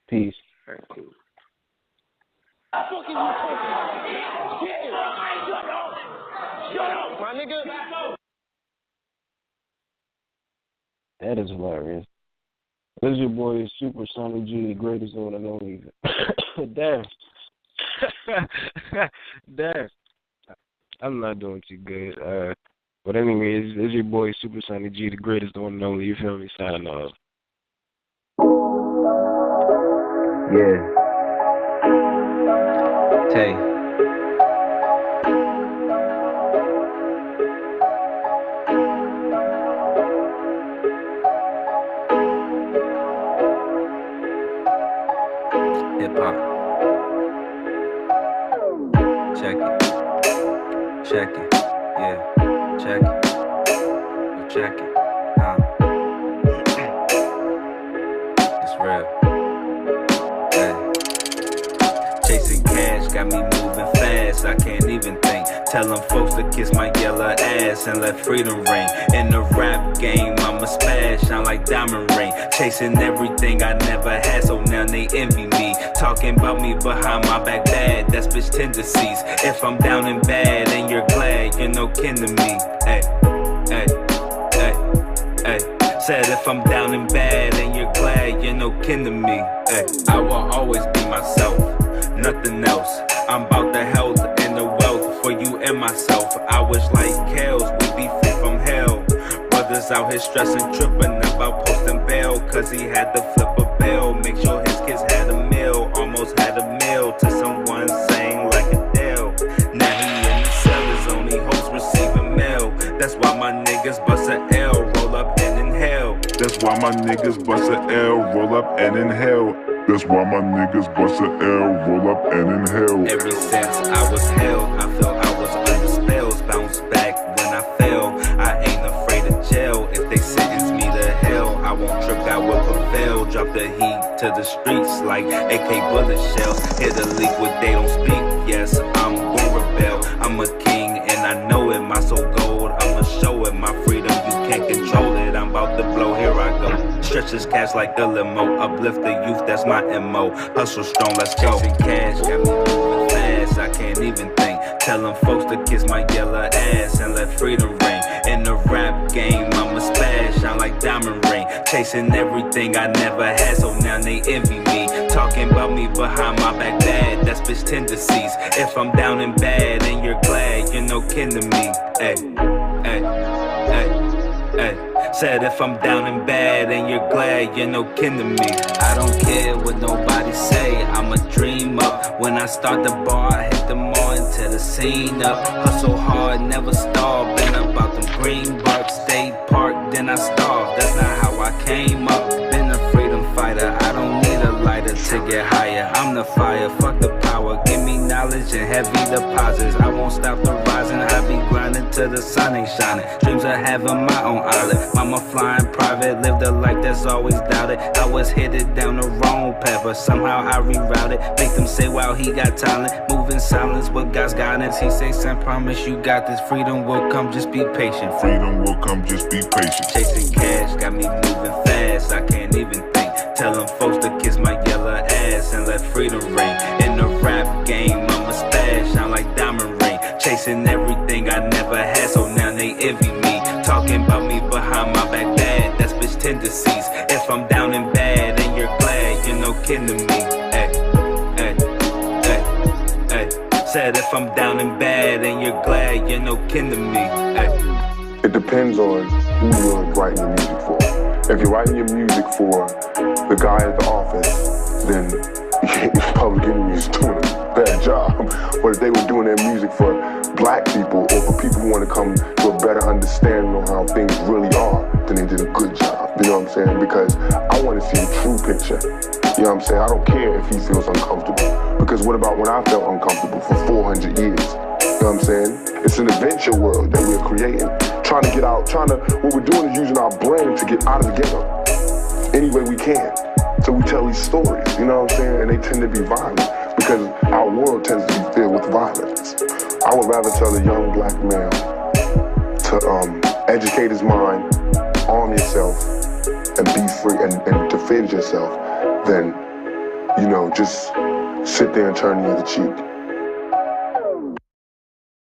peace. All right, cool. Shut up, my nigga. That is hilarious. This is your boy, Super Sonny G, the greatest one and only. Damn. Damn. I'm not doing too good. But anyway, it's your boy, Super Sonny G, the greatest one and only. You feel me? Signing off. Yeah. Tay. Hip hop. Check it. Yeah. Check it. It's real. Hey. Chasing cash got me moving fast. I can't even think. Tell them folks to kiss my yellow ass and let freedom ring. In the rap game, I'm a spaz, shine like diamond ring. Chasing everything I never had, so now they envy me. Talking about me behind my back bad, that's bitch tendencies. If I'm down and bad and you're glad, you're no kin to me. Hey. Said if I'm down and bad and you're glad, you're no kin to me. Hey. I will always be myself, nothing else. I'm about the health and the wealth for you and myself. I wish like Kales, we be free from hell. Brothers out here stressing, tripping about posting bail, cause he had to flip a bill. Make sure his kids had a meal, almost had a meal to someone saying like Adele. Now he in the cell, his only host receiving mail. That's why my niggas bust a L, roll up and inhale. That's why my niggas bust a L, roll up and inhale. That's why my niggas bust a L, roll up and inhale. Ever since I was held, I felt I was under spells. Bounce back when I fell. I ain't afraid of jail. If they sentence me to hell, I won't trip, I will prevail. Drop the heat to the streets like AK bullet shells. Hit a leak what they don't speak. Yes, I'm gon' rebel. I'm a king and I know it. My soul gold, I'ma show it. My freedom, you can't control it. I'm about to blow, here I go. Stretch this cash like a limo. Uplift the youth, that's my MO. Hustle strong, let's go. Chasing cash, got me moving fast. I can't even think. Tell them folks to kiss my yellow ass and let freedom ring. In the rap game, I'm a spaz, shine like diamond ring. Chasing everything I never had, so now they envy me. Talking about me behind my back bad, that's bitch tendencies. If I'm down and bad and you're glad, you're no kin to me. Ay. Said if I'm down and bad and you're glad, you're no kin to me. I don't care what nobody say, I'ma dream up. When I start the bar, I hit them all until the scene up. Hustle hard, never starve, been about them green bucks. Stay parked, then I starve, that's not how I came up. Been a freedom fighter, I don't need a lighter to get higher. I'm the fire, fuck the power, give me knowledge and heavy deposits. I won't stop the rising, I be grinding till the sun ain't shining. Dreams of having my own island. Mama flying private, lived a life that's always doubted. I was headed down the wrong path, but somehow I rerouted. Make them say, wow, he got talent. Moving silence with God's guidance. He say, son, promise you got this. Freedom will come, just be patient. Freedom will come, just be patient. Chasing cash, got me moving fast. I can't even think. Tell them folks to kiss my yellow ass and let freedom ring. In the rap game, I'm a spaz, shine like diamond ring. Chasing everything I never had, so now they envy me. Talking about me behind my back bad, that's bitch tendencies. If I'm down and bad and you're glad, you're no kin to me. Said if I'm down and bad and you're glad, you're no kin to me. It depends on who you're writing your music for. If you're writing your music for the guy at the office, then Public Enemy is doing a bad job. But if they were doing their music for black people or for people who want to come to a better understanding of how things really are, then they did a good job. You know what I'm saying? Because I want to see the true picture. You know what I'm saying? I don't care if he feels uncomfortable. Because what about when I felt uncomfortable for 400 years? You know what know what I'm saying? It's an adventure world that we're creating. What we're doing is using our brain to get out of the ghetto any way we can. So we tell these stories, you know what I'm saying? And they tend to be violent because our world tends to be filled with violence. I would rather tell a young black male to educate his mind, arm yourself, and be free and defend yourself than, just sit there and turn the other cheek.